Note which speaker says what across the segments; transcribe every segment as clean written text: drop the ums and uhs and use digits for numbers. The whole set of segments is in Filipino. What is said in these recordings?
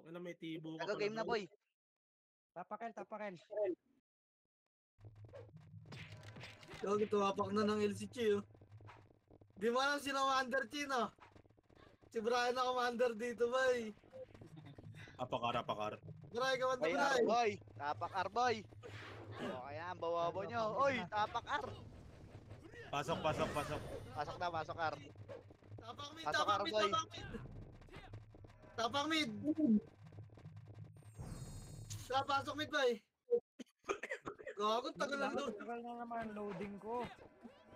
Speaker 1: Ano, may tibo ka
Speaker 2: Tago, game na, boy.
Speaker 3: Tapakel.
Speaker 4: Yo, tumapak na ng LCG, oh. Di mo alam sino commander, Chino. Si Brian na commander dito, boy.
Speaker 1: Apakar.
Speaker 4: Brian, commander,
Speaker 2: Ay,
Speaker 4: Brian.
Speaker 2: Arboy. Tapak, Arboy. O, ayan, bawa nyo. Oy, tapak, Ar.
Speaker 1: Pasok.
Speaker 2: Pasok na, pasok, Ar.
Speaker 4: Tapak mid,
Speaker 2: Pasok,
Speaker 4: tapak mid,
Speaker 2: Arboy.
Speaker 4: tapak mid. Tapak mid. Pasok mid, boy. Gago, tagal lang doon.
Speaker 3: Tagal na naman loading ko.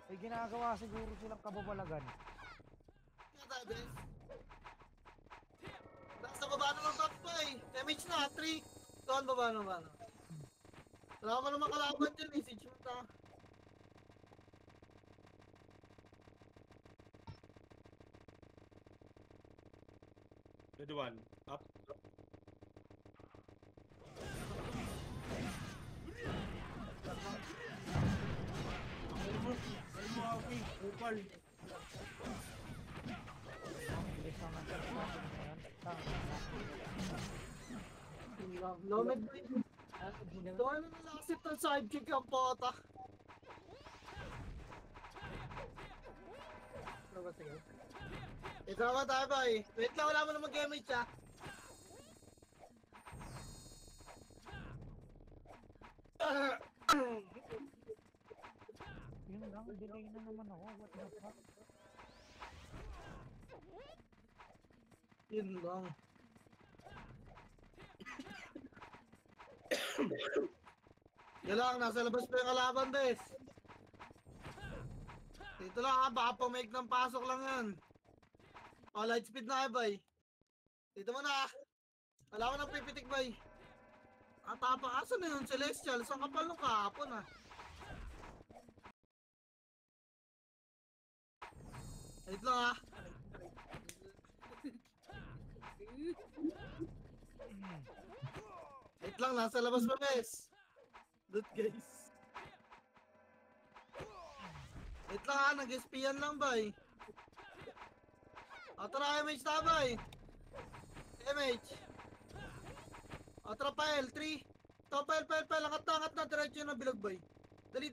Speaker 3: May ginagawa siguro silang kababalagan.
Speaker 4: Kaya tayo, bes. Nasa baba na ng top, boy. Damage na, 3. Doon, baba na. Wala ka naman kalaban dyan, eh. Si Chuta.
Speaker 1: Ready one. Up. Upal.
Speaker 3: Bilis naman sa natin ngayon.
Speaker 4: Lomeg, boy. Doon na nalasit ng sidekick ang pota. Ano ba, sige? Ito naman tayo, boy. Wait lang, wala mo na mag-damage, ha?
Speaker 3: Yun lang, delay na naman ako. What the fuck?
Speaker 4: Yun lang. Yan lang, nasa labas pa yung kalaban, bes. Dito lang, ha? Baka pumake ng pasok lang yan. O, light speed na, boy. Dito mo na, ha? Wala ko nang pipitik, boy. Atapa, asan na yun, Celestial? Saan kapal nung kahapon, ha? Wait lang, ha? Wait lang, nasa labas pa, bes. Loot, guys. Wait lang, ha? Nag-espian lang, boy. O, tara, MH na, boy. MH. O, tara, pile, 3. Ito, pile. Angat na, diretso ng bilog, boy. Dali.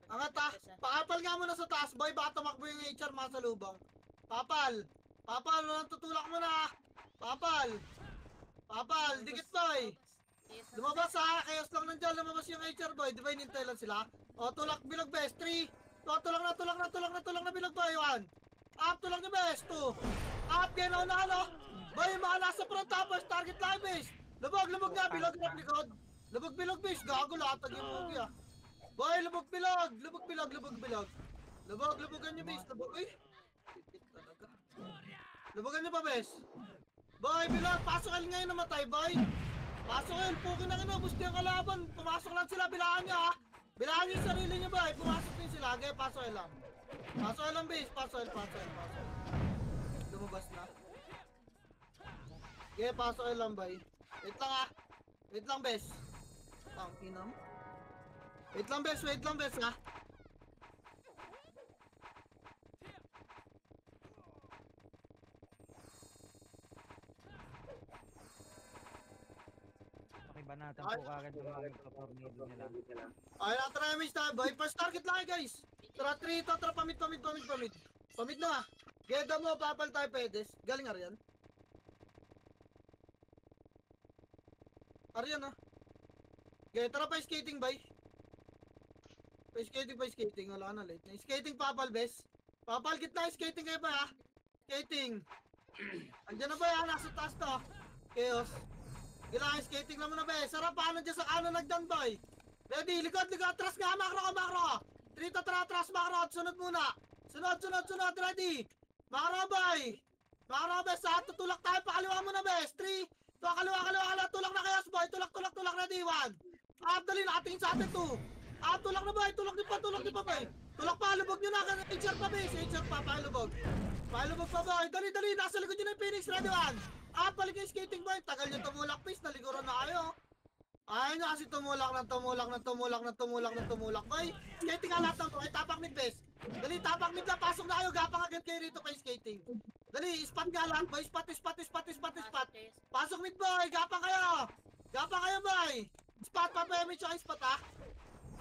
Speaker 4: Angat, ha? Pakapal nga muna sa taas, boy. Baka tumakbo yung HR, masalubong. Papal, tutulak mo na, ha? Papal, dikit, boy. Lumabas, ha? Chaos lang nandiyan, lumabas yung HR, boy. Di ba inintay lang sila? O, tulak, bilog, best. 3. O, tulak na, bilog, boy. 1. Up, tulak na, best. 2. Up, gano'n na, ano? Boy, yung mga nasa front, tapos target live, best. Lubog na, bilog na likod. Lubog, best. Gago, latag yung mugi, ha? Boy, lubog-bilog. Lubogan nyo, bes. Uy. Pipit talaga. Lubogan nyo pa, bes. Boy, bilog. Pasok kayo ngayon namatay, boy. Pasok kayo. Pukin na kayo. Gusto yung kalaban. Pumasok lang sila. Bilaan nyo, ha. Bilaan nyo yung sarili nyo, boy. Pumasok din sila. Kaya pasok kayo lang. Pasok kayo lang, bes. Pasok. Lumabas na. Kaya pasok kayo lang, boy. Wait lang, ha. Wait lang, bes. Tangkinam. Wait lang, bes, ha?
Speaker 3: Pakibanatan po kagad yung mga tornado nila.
Speaker 4: Ay, tara image na, boy. First target lang, guys. Tara, 3 ito. Tara, pamit. Pamit na, ha? Geda mo, papal tayo, pedes. Galing, Aryan. Aryan, ha? Okay, tara pa skating, boy. Skating, wala na late. Skating, papal, bes. Papal, gitna, skating kayo ba, ha? Skating. Andiyan na ba, ha? Nasa taas to. Chaos. Kailangan skating na muna, bes. Sarap, paano dyan sa kanan nagdan, boy? Ready, likod. Atras nga, makro. Trito, atras, makro. Sunod muna. Sunod. Ready. Makro, boy. Makro, bes, ha? Tutulak tayo, pakaliwa muna, bes. 3. Ito, kaliwa. Tulak na chaos, boy. Tulak. Ready, 1. Dali, nakatingin sa atin, 2. Tulak na, boy. Tulak di pa, boy. Tulak pa, lubog nyo na. HR pa, bes. HR pa, palubog. Palubog pa, boy. Dali. Nasa likod nyo na yung Phoenix. Ready, 1. Balik yung skating, boy. Tagal nyo tumulak, please. Naliguran na kayo. Ayaw nyo kasi tumulak, boy. Skating nga lahat ng to. Ay, tapak mid, bes. Dali, tapak mid na. Pasok na kayo. Gapang agad kayo rito kay skating. Dali, spot nga lang, boy. Spot. Pasok mid, boy. Gapang kayo. Gapang kayo, boy. Spot pa pa, MH tsaka spot, ha.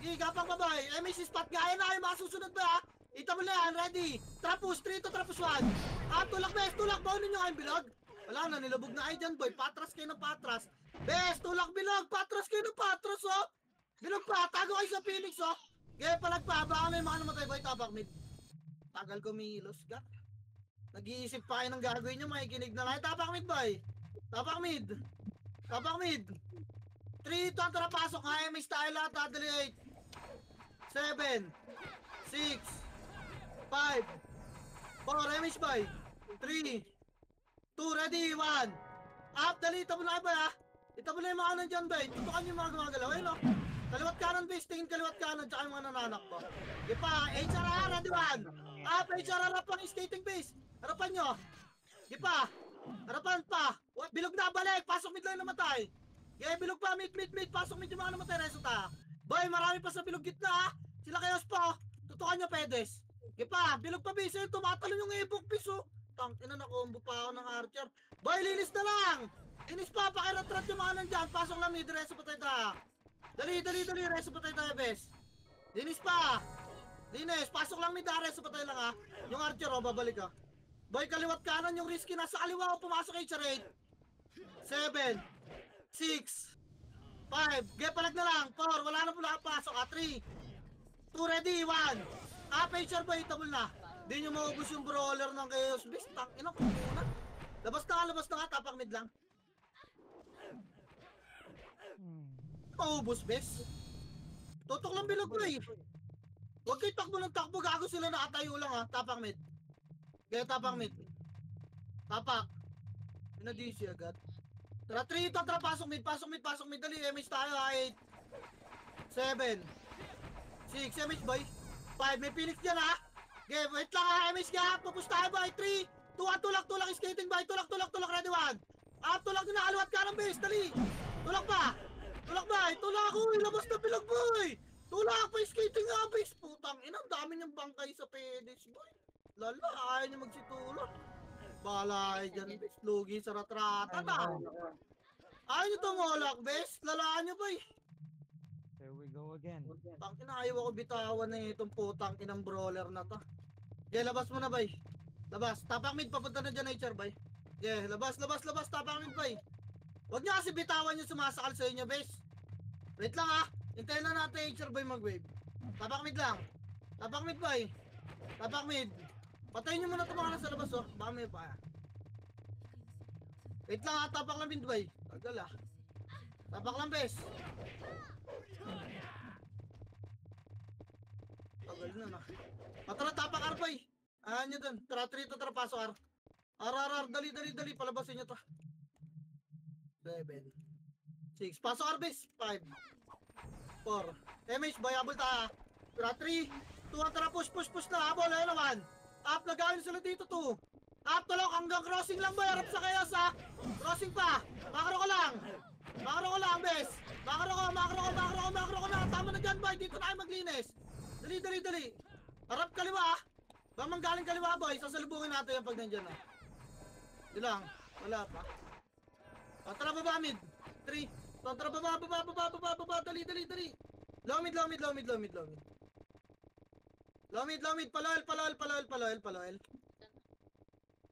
Speaker 4: Gapang pa, boy. MH spot nga. Ayan na, yung mga susunod, boy, ha. Ita mo na yan, ready. Trapus, 3 to trapus 1. Tulak, bes. Tulak, baunin nyo kayong bilog. Wala na, nilabog na kayo dyan, boy. Patras kayo ng patras. Bes, tulak bilog. Patras kayo ng patras, oh. Bilog pa, tago kayo sa Phoenix, oh. Gaya palag pa, baka na yung mga namatay, boy. Tapak mid. Tagal kumilos ka. Nag-iisip pa kayo ng gagawin nyo, makikinig na lang. Tapak mid, boy. Tapak mid. 3, 2, tara pasok. HMX tayo lahat, dali 8. 7. 6. 5. 4, MH, boy. 3. 2, ready, 1. Up, dali, ito mo na kayo, boy, ha. Ito mo na yung mga nandyan, boy. Tutukan yung mga gumagalaw, ayun, oh. Kaliwat kanan, base. Tingin kaliwat kanan, tsaka yung mga nananak ko. Di pa, HRR, ready, 1. Up, HRR, harapan yung skating base. Harapan nyo. Di pa. Harapan pa. Bilog na, balik. Pasok mid lang namatay. Yeah, bilog pa, mid. Pasok mid yung mga namatay. Reso ta. Boy, marami pa sa bilog gitna, ha. Sila kayo pa. Tutukan nyo, pedes. Di pa, bilog pa, base. Tumatalon yung ebok, base, oh. Tangina na, combo pa ako ng archer. Boy, linis na lang. Linis pa, pakiratrat yung mga nandyan. Pasok lang, mid. Reso pa tayo ta. Dali. Reso pa tayo, bes. Linis pa. Linis. Pasok lang, mid. Reso pa tayo lang, ha. Yung archer, oh, babalik, ha. Boy, kaliwat kanan yung risky. Nasa kaliwa ko, pumasok kay Charade. 7. 6. 5. Palag na lang. 4. Wala na pula pasok, ha. 3. 2, ready. 1. Aperture, boy. Tabul na. Di nyo maubos yung brawler ng Chaos Beast. Ina, kumuna. Labas na nga. Tapak mid lang. Maubos, bes. Tutok lang bilog ko, eh. Huwag kayo takbo ng takbo. Gago sila nakatayo lang, ha. Tapak mid. Kaya tapak mid. Tapak. Pinadisi agad. Tara, 3 ito. Tara, pasok mid. Dali, MH tayo, ha. 8. 7. 6. MH, boy. 5. May Phoenix dyan, ha. Okay, wait lang, ha. MH ka. Pupus tayo, boy. 3. 2. Tulak. Skating, boy. Tulak. Ready, 1. Tulak na nakaliwat ka ng base. Dali. Tulak pa. Boy. Tulak, uy. Labas na bilog, boy. Tulak pa. Skating nga, base. Putang ina. Ang dami niyang bangkay sa pedis, boy. Lala, ayaw niya magsitulot. Bahala kayo dyan, bes. Lugi sa ratrata na. Ayaw niyo tumulak, bes. Lalaan niyo, boy.
Speaker 3: Here we go again.
Speaker 4: Tangina, ayaw ako bitawan na itong putang inang brawler na to. Yeah, labas mo na, boy. Labas. Tapak mid, papunta na dyan, HR, boy. Yeah, labas. Tapak mid, boy. Huwag niya kasi bitawan yung sumasakal sa inyo, bes. Wait lang, ha. Hintayin na natin, HR, boy, mag-wave. Tapak mid lang. Tapak mid, boy. Tapak mid. Patayin nyo muna ito mga nasa labas, oh. Baka may pa. Wait lang, ha. Tapak lang, boy. Tagal, ha. Tapak lang, bes. Tagal na, na. Tara, tapak, R, boy. Ayan nyo dun. Tara, 3 to, tara, paso, R. R. Dali. Palabasin nyo to. 7. 6. Paso, R, bes. 5. 4. MH, boy. Abol ta, ha. Tara, 3. 2, tara, push na. Abol, ayun naman. Up, nagayon sila dito, 2. Up, tulok, hanggang crossing lang, boy. Harap sa Chaos, ha. Crossing pa. Makro ko lang, bes. Makro ko na. Tama na dyan, boy. Dito tayo maglinis. Dali. Harap kaliwa, ha. Bamang galing kaliwa, boy. Sasalubungin natin yan pag nandyan, ha. Di lang. Wala pa. Tara, baba, mid. 3. Tara, baba. Dali. Low mid. Paloel.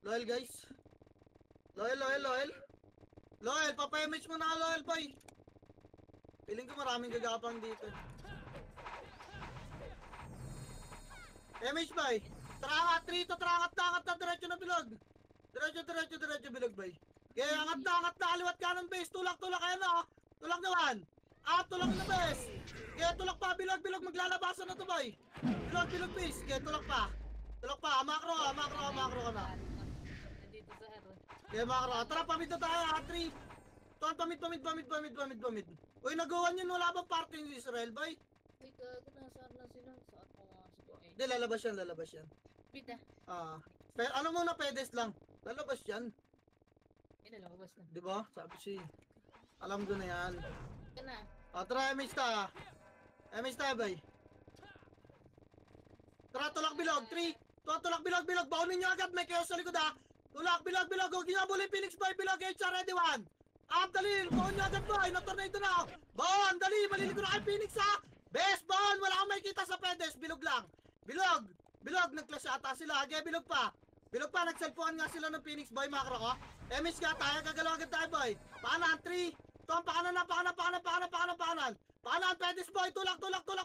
Speaker 4: Loyal, guys. Loyal, papayamage mo na, loyal, boy. Piling ko maraming gagapang dito. MH, boy. Trangat, 3 to, trangat na, diretso na bilog. Diretso bilog, boy. Kaya angat na, kaliwat kanan, base. Tulak, ayan na, oh. Tulak na, 1. Tulak na, base. Kaya tulak pa, bilog, maglalabasan na to, boy. Bilog, base. Kaya tulak pa, makro ka na.
Speaker 5: Nandito sa Aaron.
Speaker 4: Kaya makro ka. Tara, pamid na tayo, ha, 3. Tuan, pamid. Uy, nagawan yun, wala bang party ng Israel, boy?
Speaker 5: Uy, gago, nasaan na sila? Saan pa nga si Boy?
Speaker 4: Hindi, lalabas yan.
Speaker 5: Pita.
Speaker 4: Pero ano muna, pedes lang. Lalabas yan.
Speaker 5: Nalabas na.
Speaker 4: Di ba? Sabi si... Alam ko na yan.
Speaker 5: Ka na.
Speaker 4: Tara, MH ta. MH tayo, boy. Tara, tulak bilog. 3. Tulak bilog. Baunin nyo agad. May chaos sa likod, ha. Tulak, bilog, bilog. Huwag ginabuli Phoenix Boy, bilog. HR, ready, one. Up, dali. Baon nyo agad, boy. Na-tornado na. Baon, dali. Maliligo na kay Phoenix, ha. Best, baon. Wala kang makikita sa pedes. Bilog lang. Bilog. Bilog. Nag-clash ata sila. Okay, bilog pa. Bilog pa. Nag-cellphone nga sila ng Phoenix Boy, makro ko. Emis nga tayo. Gagalaw agad tayo, boy. Pakanan, 3. Tom, pakanan na, pakanan. Pakanan, pedes, boy. Tulak,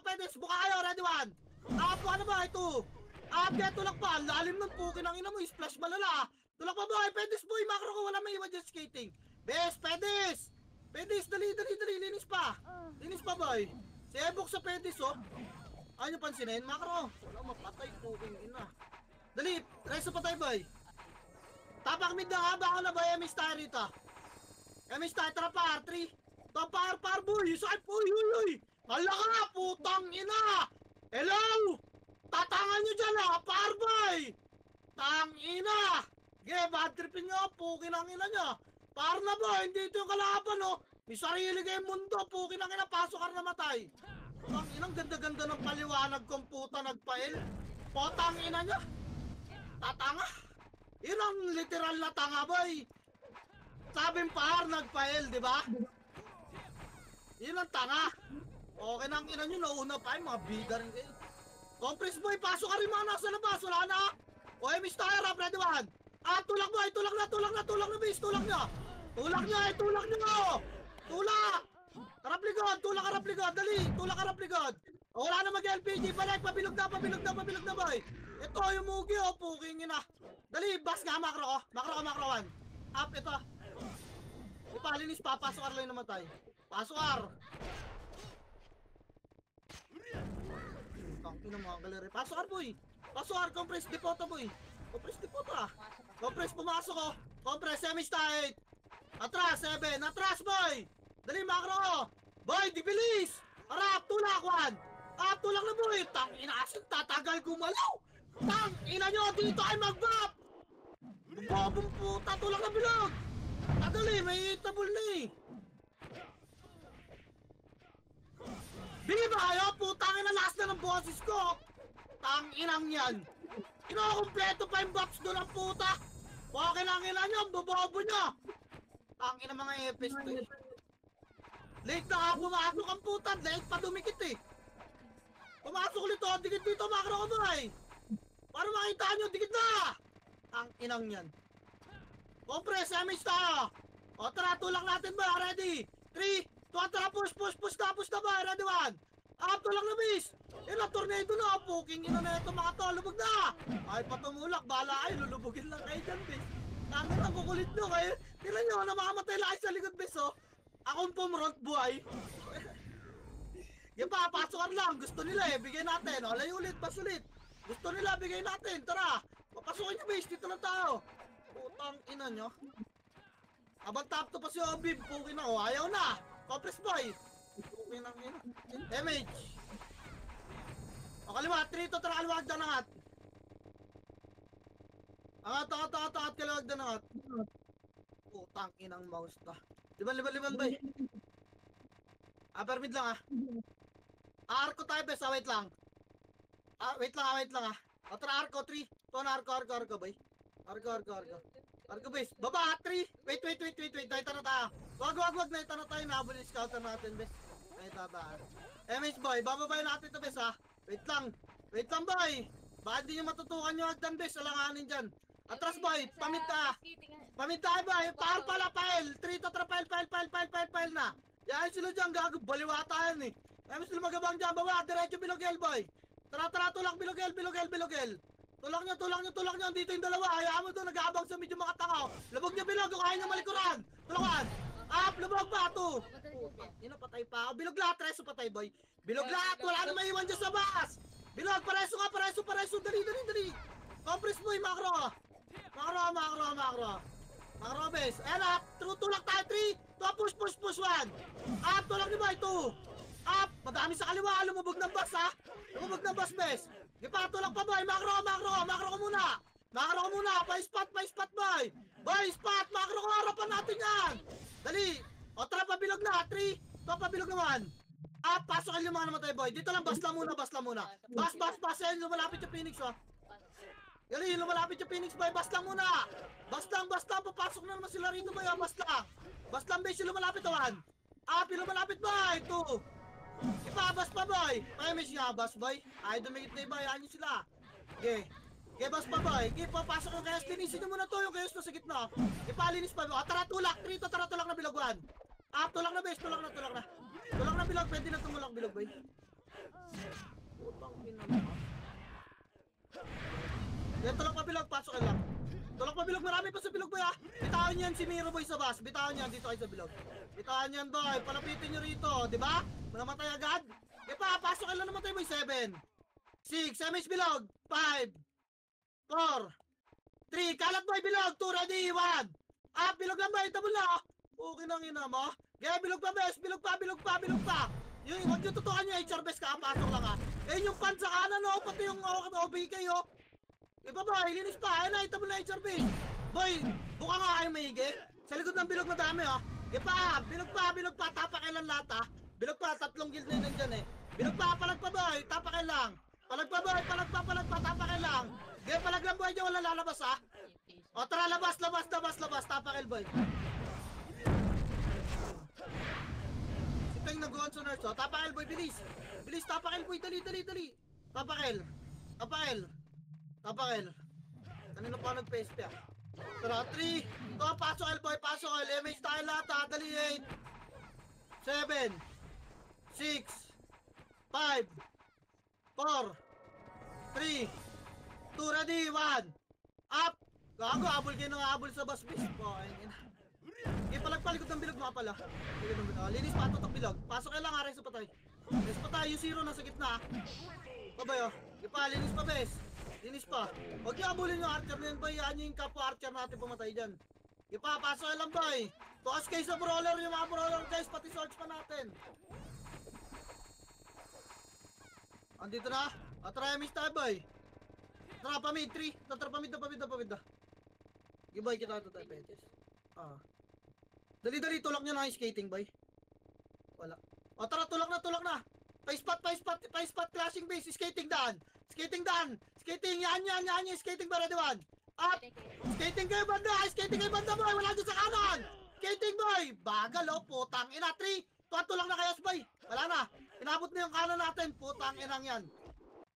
Speaker 4: pedes. Buka kayo, ready, one. Up, pakanan, boy. 2. Up, kaya tulak pa. Lalim ng pukin ang ina mo. Splash malala. Tulak pa, boy. Pedes, boy. Makro ko. Wala may iwan dyan skating. Best, Pedis! Pedis, dali, linis pa! Linis pa, boy! Si Ebok sa Pedis, oh! Ayaw nyo pansinin, makro! Wala, mapatay, puking ina. Dali, reso pa tayo, boy! Tapak mid na nga, baka na, boy, emis tayo rito. Emis tayo, tara par, 3. To par, boy! Sakit, uy! Hala ka, putang ina! Hello! Tatangan nyo dyan, ha! Par, boy! Tang ina! Ge, bad tripin nyo, puking ang ina nyo! Par na ba? Hindi ito yung kalaban, oh. May sarili kayong mundo. Pukin ang ina, pasok ka na matay. Ang inang ganda-ganda ng paliwanag kong puta nagpail. Potang ina niya. Tatanga. Yun ang literal na tanga, boy. Sabing par nagpail, di ba? Yun ang tanga. Okay na ang ina nyo, nauna pa yung mga bida rin kayo. Compress boy, pasok ka rin mga nasa labas. Wala na. O, emis tayo, rap, ready, one. Ah, tulak boy, tulak na, base, tulak nyo. Tulak nyo! Tulak! Harap likod, dali! Tulak harap likod! O, wala na mag-LPG, balik, pabilog na, boy! Ito yung mugi, oh, puking ina! Dali, bas nga, makro, makro 1! Up, ito! Ipalinis pa, pasok ar lang namatay! Pasok ar! Tangin ng mga galeri, pasok ar, boy! Pasok ar, compress, depoto, boy! Compress, depoto, ah! Compress, pumasok, oh! Compress, semi-state! Atras, 7! Atras, boy! Dali, makro! Boy, di bilis! Harap, tulak, 1! Ah, tulak na, boy! Tangina, asin tatagal gumalaw! Tangina nyo, dito ay mag-bop! Bobong puta, tulak na bilog! Dali, may itabol na eh! Di ba kayo? Putangin na last na ng boses ko! Tanginang yan! Kinokompleto pa yung box doon ang puta! Bakit lang ina nyo, ang bobobo nyo! Tangina mga epis to eh! Late na nga pumasok ang puta, late pa dumikit eh! Pumasok ulit o, dikit dito, makro ko ba eh! Para makita nyo, dikit na! Tanginang yan! Compress, damage tayo! O tara, tulak natin ba? Ready? 3, 2, tara, push na ba? Ready, 1! Up, tulak na bis! Ina, tornado na! Puking ina na ito mga to! Lubog na! Ay, patumulak! Bahala kayo! Lulubugin lang kayo dyan, bis! Tangin ang kukulit nyo kayo! Tila nyo, namamatay lang kayo sa likod, bis, oh! Akong pumront buhay! Yung pa, pasokan lang! Gusto nila eh! Bigay natin! O, layo ulit! Pas ulit! Gusto nila! Bigay natin! Tara! Papasukin nyo, bis! Dito lang tayo! Putang ina nyo! Abang top to pa si Obib! Pukin na! O, ayaw na! Compress boy! Pukin ang ina! Damage! O kaliwa, 3 to tara kaliwag na nangat. Angat, kaliwag na nangat. Putang inang mouse to. Liban, bay. Upper mid lang ah. Arko tayo bes, wait lang. Wait lang ah. O tara arko, 3. To na arko, bay. Arko bes, baba, 3. Wait. Naita na tayo. Wag, naita na tayo. Nahabol yung scouter natin bes. Naita tayo. MH boy, bababay natin to bes ha. Wait lang boy! Baka di nyo matutukan yung hagdan bes, alanganin dyan. Atras boy, pamit tayo boy, par pala, pile! 3 to tra, pile na. Yan sila dyan, gago, baliwata yan eh. Yan sila magabang dyan, bawa, diretso bilogel boy. Tara, tulak bilogel. Tulak nyo, dito yung dalawa, hayaan mo doon, nag-aabang sa medyo mga tanga. Lubog nyo bilog, kung kaya nyo malikuran. Tulakan! Up, lubog pa, 2. Yun, patay pa ako. Bilog lahat, reso patay boy. Bilog lahat, wala na maiwan dyan sa bas! Bilog, pareso, dali! Compress boy, makro! Makro, bes. Ayan up, tulak tayo, 3, 2, push, 1. Up, tulak ni boy, 2. Up, madami sa kaliwa, lumubog ng bus ha. Lumubog ng bus, bes. Tulak pa boy, makro ko muna. Pa-spot boy. Boy, spot, makro ko, harapan natin yan. Dali, o tara, pabilog na, 3, 2, pabilog naman. Ah, pasokin yung mga namatay boy. Dito lang, bas lang muna. Bas. Ayun, lumalapit yung Phoenix, oh. Galing, lumalapit yung Phoenix boy. Bas lang muna. Bas lang. Papasok na naman sila rito boy. Bas lang. Bas lang base yung lumalapit naman. Api lumalapit boy. 2. Ipabas pa boy. Premise nga bas boy. Ay dumikit na iba. Yan yun sila. Okay. Okay, bas pa boy. Okay, papasok yung kayas. Linisin nyo muna to yung kayas na sa gitna. Ipalinis pa boy. Tara tulak. Trito tara tulak na bilogwan. Tulak na base. Tulak na. Tulak na bilog. Pwede na tumulak bilog boy. Putang pinang. Yan, tulak pa bilog, pasok ka lang. Tulak pa bilog, marami pa sa bilog boy ha. Bitawan yan si Miro boy sa bus. Bitawan yan dito kayo sa bilog. Bitawan yan boy, palapitin nyo rito, di ba? Manamatay agad. E pa, pasok ka lang namatay boy. 7 6, MH bilog. 5 4 3, kalat boy bilog. 2, ready, 1 up, bilog lang boy, tabol na. Okay nang ina mo. Gaya, bilog pa bes, bilog pa. Yung, huwag nyo tutukan nyo, HR best ka, pasok lang ha. Eh, yung pan sa kanan o, pati yung OBK o. Iba ba, ilinis pa, ayun na, itabol na HR base. Boy, buka nga kayo maigi. Sa likod ng bilog madami o. Ipa, bilog pa, tapakailan lahat ha. Bilog pa, 3 guild na yun nandyan eh. Bilog pa, palag pa boy, tapakailang. Palag pa boy, palag pa, tapakailang. Gaya, palag lang boy, dyan wala lalabas ha. O tara, labas, tapakail boy. Ito yung nag-on sa nurse o, tapakail boy, bilis. Bilis, tapakail boy, dali. Tapakail. Kanino pa nag-PSP ah? Tara, 3. Ito, pasok L boy, pasok L. MH tayo lahat ha, dali 8 7 6 5 4 3 2, ready, 1 up! Gago, abol kayo ng abol sa bus bis. Ipalagpalikod ng bilog mga pala. Linis pa, tutok bilog. Pasok kayo lang ha, reso patay. Reso patay, yung 0 nasa gitna ha. Pabay oh, linis pa bes. Linis pa. Huwag yung abulin yung archer na yun boy. Yan yung kapwa archer natin pumatay dyan. Ipapasok lang boy. Tukas kayo sa brawler, yung mga brawler guys. Pati search pa natin. Andito na. Try miss tayo boy. Tara pa mid 3. Tara pa mid na. Okay boy, kita ito tayo petes. Dali tulak nyo na yung skating boy. Wala. Tara tulak na. Pa-spot, clashing base, skating daan, yan, skating ba, ready, 1, up, skating kayo banda boy, wala dyan sa kanan, skating boy, bagal oh, putang ina, 3, tulak na kayas boy, wala na, inabot na yung kanan natin, putang inang yan,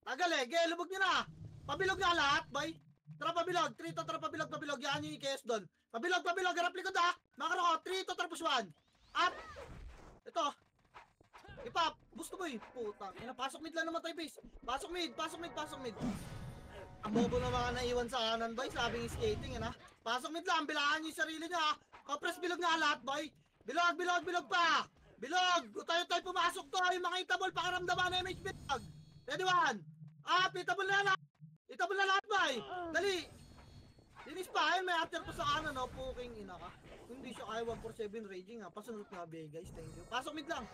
Speaker 4: tagal eh, lubog nyo na, pabilog na lahat boy, tara pabilog, 3 to, tara pabilog, yan yung kayas doon, pabilog, harap likod ha, mga karoko, 3 to, tara push 1, up, ito, ipap, gusto boy, putang ina, pasok mid lang naman tayo base. Pasok mid. Ang bobo na mga naiwan sa kanan boy, sabing skating yan ha. Pasok mid lang, bilaan nyo yung sarili nyo ha. Compress bilog na lahat boy. Bilog pa. Bilog, tayo pumasok to, yung mga itabol, pakaramdaman na MH bilog. Ready, 1, up, itabol na lahat boy. Dali. Linis pa, ayun may after pa sa kanan no, puking ina ka. Hindi siya kaya 147 raging ha, pasunod nga be guys, thank you. Pasok mid lang.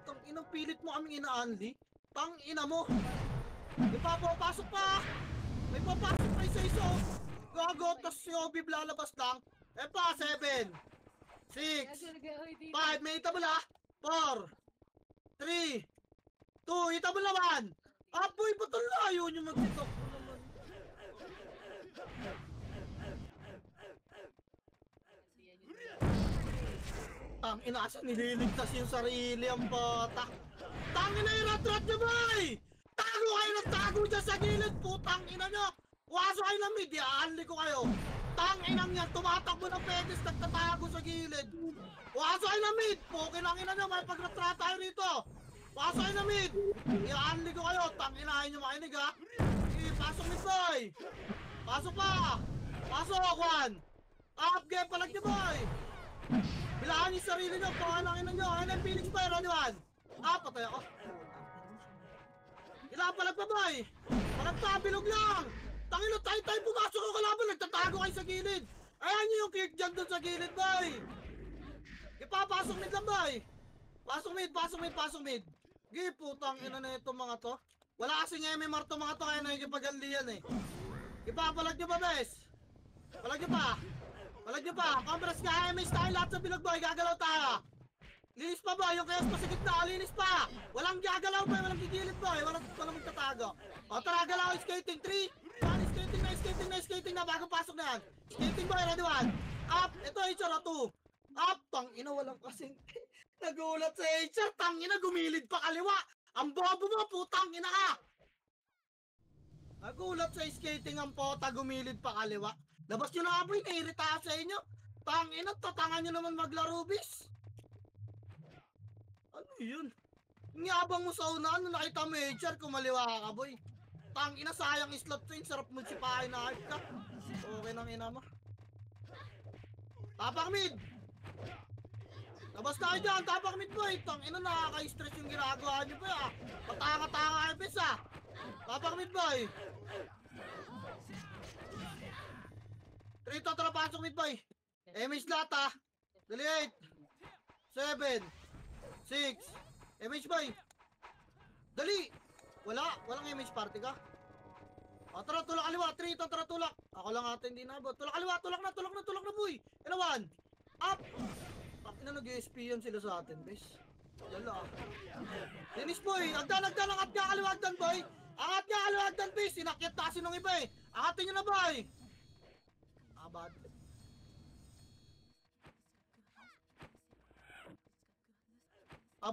Speaker 4: Tang inang pilit mo kaming ina-unli. Tang ina mo. Pasok pa. May papasok pa isa-isa. Gago, tas si Obi lalabas lang. Pa, 7 6 5, may itabol ha. 4 3 2, itabol naman. Boy, batal na yun yung mag-titok mo naman. Ang inaasa nililigtas yung sarili ang bata. Tangin na yung rat-rat nyo boy! Tago kayo ng tago dyan sa gilid, putang ina nyo! Waso kayo ng media, anli ko kayo. Tanginang yan, tumatakbo ng pedis, nagtatago sa gilid. Waso kayo ng mid, pukin ang ina nyo, may pag-rat-rat tayo rito. Waso kayo ng mid, i-anli ko kayo, tanginahin nyo makinig ha. Pasok mid boy! Pasok pa! Pasok, 1! Up, game, palag nyo boy! Bilaan yung sarili nyo, panganangin nyo, ayun ang Phoenix pa, ready, 1. Patay ako. Ilang palag pa boy? Palag pa, bilog lang. Tangino, tayo pumasok ang kalaban, nagtatago kayo sa gilid. Ayan nyo yung kick dyan doon sa gilid boy. Ipapasok mid lang boy. Pasok mid. Gi, putang ina na itong mga to. Wala kasing MMR to mga to, kaya nagkipaganlian eh. Ipapalag nyo ba bes? Palag nyo pa, Congress ka, MH tayo lahat sa bilog boy, gagalaw tayo. Linis pa boy, yung kayas pa sa gitna, linis pa. Walang gagalaw boy, walang gigilid boy, walang magtatago. Tara, galaw, skating, 3, Yan, skating na, bago pasok na yan. Skating boy, ready one. Up, ito HR 2. Up, tangina, walang kasing. Nagulat sa HR, tangina, gumilid pa kaliwa. Ang bobo mo, putang ina ka. Nagulat sa skating ang pota, gumilid pa kaliwa. Labas nyo na boy, nairita sa inyo. Tangina, tatangan nyo naman maglaro, bis. Ano yun? Ngabang mo sa unahan, nung nakita mo HR, kumaliwa ka boy. Tangina, sayang slot to yun, sarap mo sipahin na hype ka. Okay nang ina mo. Tapak mid! Labas tayo dyan, tapak mid boy. Tangina, nakaka-stress yung ginagawa nyo boy ah. Patanga-tanga ipis ah. Tapak mid boy. 3 to pasok mid boy. MH lahat ah. Dali 8 7 6 MH boy. Dali. Walang image party ka. O tara, tulak kaliwa. 3, ito, tara, tulak. Ako lang ata hindi nabot. Tulak kaliwa, tulak na, boy. Ito, 1. Up. Pakina, nag-USP yun sila sa atin, bes. Yala. Dennis, boy. Agdan, angat ka kaliwa, agdan, boy. Angat ka kaliwa, agdan, bes. Sinakyat na kasi nung iba eh. Angatin nyo na, boy. Bad.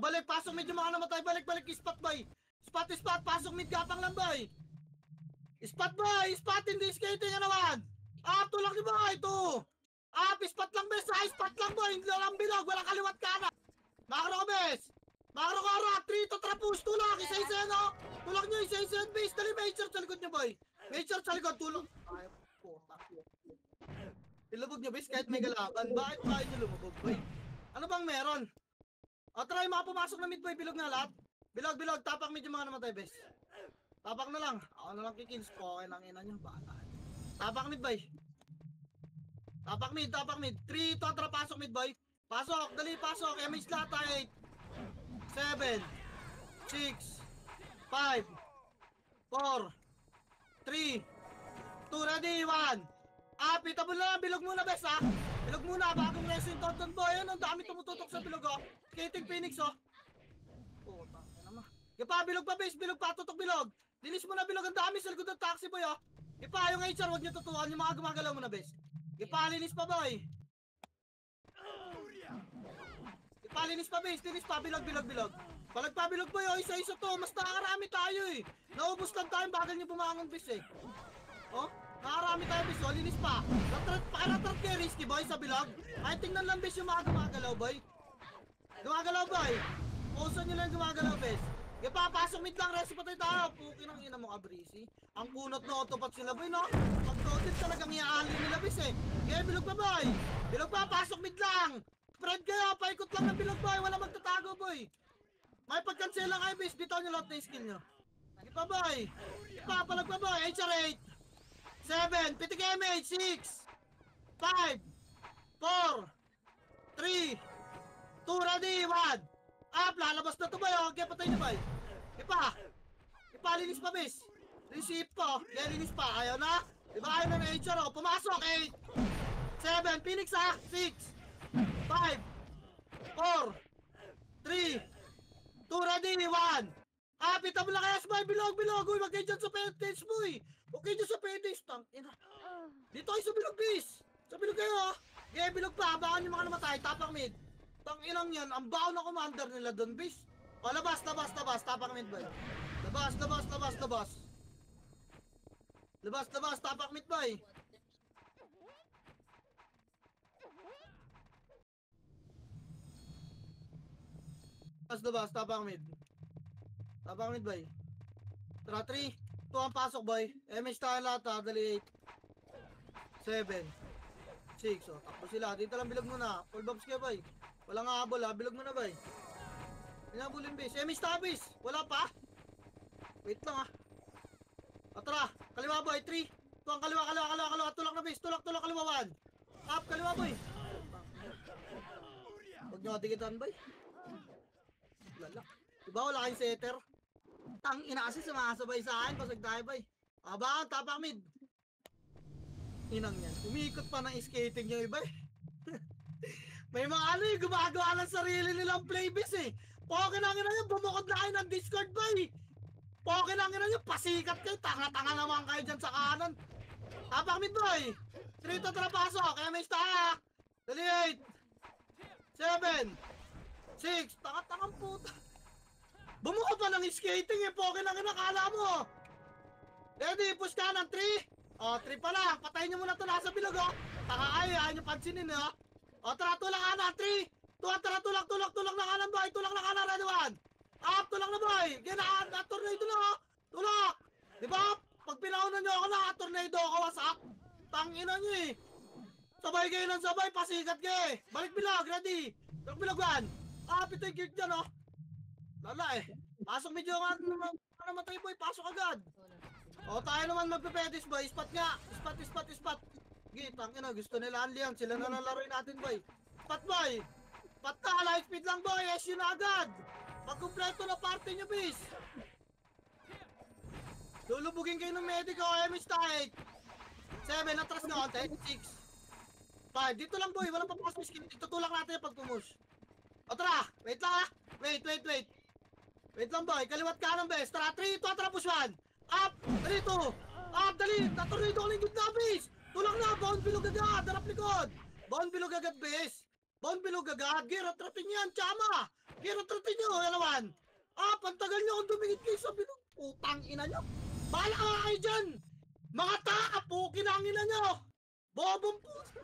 Speaker 4: Balik, pasok medyo mga namatay. Balik, spot, boy. Spot, pasok mid gapang lang boy. Spot boy, spot hindi skating na naman. Tulak ni boy, ito. Spot lang bes, spot lang boy. Walang bilog, walang kaliwat kanan. Makro ko bes. Makro ko rak, 3 to trapus, tulak. Isa-isa no. Tulak nyo, isa-isa base. Dali, major sa likod nyo boy. Major sa likod, tulak. Ay, puta. Ilubog nyo bes, kahit may galaban. Bakit nyo lumubog boy? Ano bang meron? Try mga pumasok na mid boy, bilog na lahat. Bilog, tapak medyo mga namatay, bes. Tapak na lang. Ako na lang kikins ko. Okay lang ina nyo. Bata. Tapak mid, boy. Tapak mid. 3, 2, tara, pasok mid, boy. Pasok, dali, pasok. MH lahat, 8 7 6 5 4 3 2, ready, 1. Pitable na lang. Bilog muna, bes, ha. Bilog muna. Bagong resin Tonton boy. Ang dami tumututok sa bilog, oh. Skating Phoenix, oh. Bilog pa base, bilog pa, tutok bilog. Linis mo na bilog, ang dami sa likod ng taxi boy oh. Yung HR, huwag nyo tutuan, yung mga gumagalaw mo na base. Linis pa boy. Linis pa base, linis pa, bilog. Palag pa bilog boy oh, isa-isa to, mas nakakarami tayo eh. Naubos lang tayo, bagal nyo bumangon base eh. Oh, nakakarami tayo base oh, linis pa. Pakiratrat kayo risky boy sa bilog. Ay tingnan lang base yung mga gumagalaw boy. Puso nyo lang gumagalaw base. Papasok mid lang, resi pa tayo. Pukin ang ina mo ka, Breezy. Ang kunot na autopat sila, boy, no? Pag-toted talagang iaali nila, bis, eh. Kaya bilog pa, boy. Bilog pa, pasok mid lang. Spread kayo, paikot lang ng bilog, boy. Wala magtatago, boy. May pag-cancel lang kayo, bis. Bitaw nyo lahat na skill nyo. Sige pa, boy. Palag pa, boy. HR 8 7, pitik MH 6 5 4 3 2, ready, 1. Lalabas na to boy, okay, patay na boy. Linis pa bis. Receive po, linis pa, ayaw na. Diba ayaw na ng HR oh, pumasok, 8 7, Phoenix ha, 6 5 4 3 2, ready, 1. Pitable na kaya boy, bilog. Uy, wag kayo dyan sa pedage boy. Okay dyan sa pedage, tangina. Dito kayo sa bilog bis. Sa bilog kayo, okay, bilog pa, baka nyo mga namatay, tapak mid. Tanginang yan, ang baon na commander nila doon, bis. Labas, tapak mid boy. Labas. Tapak mid boy. Labas, tapak mid. Tapak mid boy. Tara, 3, 2 ang pasok boy. MH tayo lahat ha, dali 8 7 6, oh, takbo sila. Dito lang bilog muna. Full box kayo boy. Wala nga habol ha, bilog mo na ba eh. Pinabulin base, semi-stabis, wala pa. Wait lang ha. Tara, kaliwa boy, 3 2, kaliwa, tulak na base, tulak kaliwa 1. Up, kaliwa boy. Huwag nyo katikitan boy. Lala, diba wala kayong setter? Ina kasi sumasabay sa akin, pasag tayo boy. Tapak mid. Inang yan, umiikot pa ng skating yung iba eh. May mga gumagawa ng sarili nilang playbase eh. Pokin ang ina yan, bumukod na kayo ng Discord boy. Poke lang yun nyo, pasikat kayo. Tanga-tanga naman kayo dyan sa kanan. Tapak mid boy. 3 to trapaso, kaya may stack. Dali 8. 7. 6. Tanga-tangang puta. Bumuka pa ng skating eh. Poke lang yun, akala mo. Ready, push kanan. 3. O, 3 pa lang. Patayin nyo muna ito nasa bilog o. Tanga kayo, ayaw nyo pansinin o. O, tara, tulak kanan. 3. Tara, tulak na kanan boy. Tulak na kanan, ready 1. Up, tulak na boy. Ginaan, tornado na o. Tulak. Diba? Pag pinaunan nyo ako na, tornado ako wasak. Tangina nyo eh. Sabay kayo ng sabay, pasikat kayo eh. Balik bilog, ready. Tulak bilog 1. Ito yung gear dyan o. Lala eh. Pasok medyo nga namatay boy, pasok agad. O tayo naman magpe-pedis boy, spot nga. Spot. Gitang ina, gusto nila Anliang, sila na lalaroin natin boy. Spot boy. Spot na, light speed lang boy, SU na agad. Pagkumpleto na party nyo bis. Lulubugin kayo ng medic o MS tight. 7, atras na konti. 6. 5, dito lang boy, walang papasok skin. Tutulak natin yung pag-pumus. O tara, wait lang ha. Wait. Wait lang boy, kaliwat ka ng best. Tara, 3, 2, tara, push 1. Up, dali 2. Up, dali, tatornado ko lang yung good bis. Tulak na, bound bilog agad, darap likod. Bound bilog agad best. Bound bilog agad, gear at rating yan, chama. Gear at rating nyo, yan naman. Up, ang tagal nyo kung dumingit kayo sa bilog. Putang ina nyo. Bahala ka kayo dyan. Mga taka, pukin ang ina nyo. Bobong puta.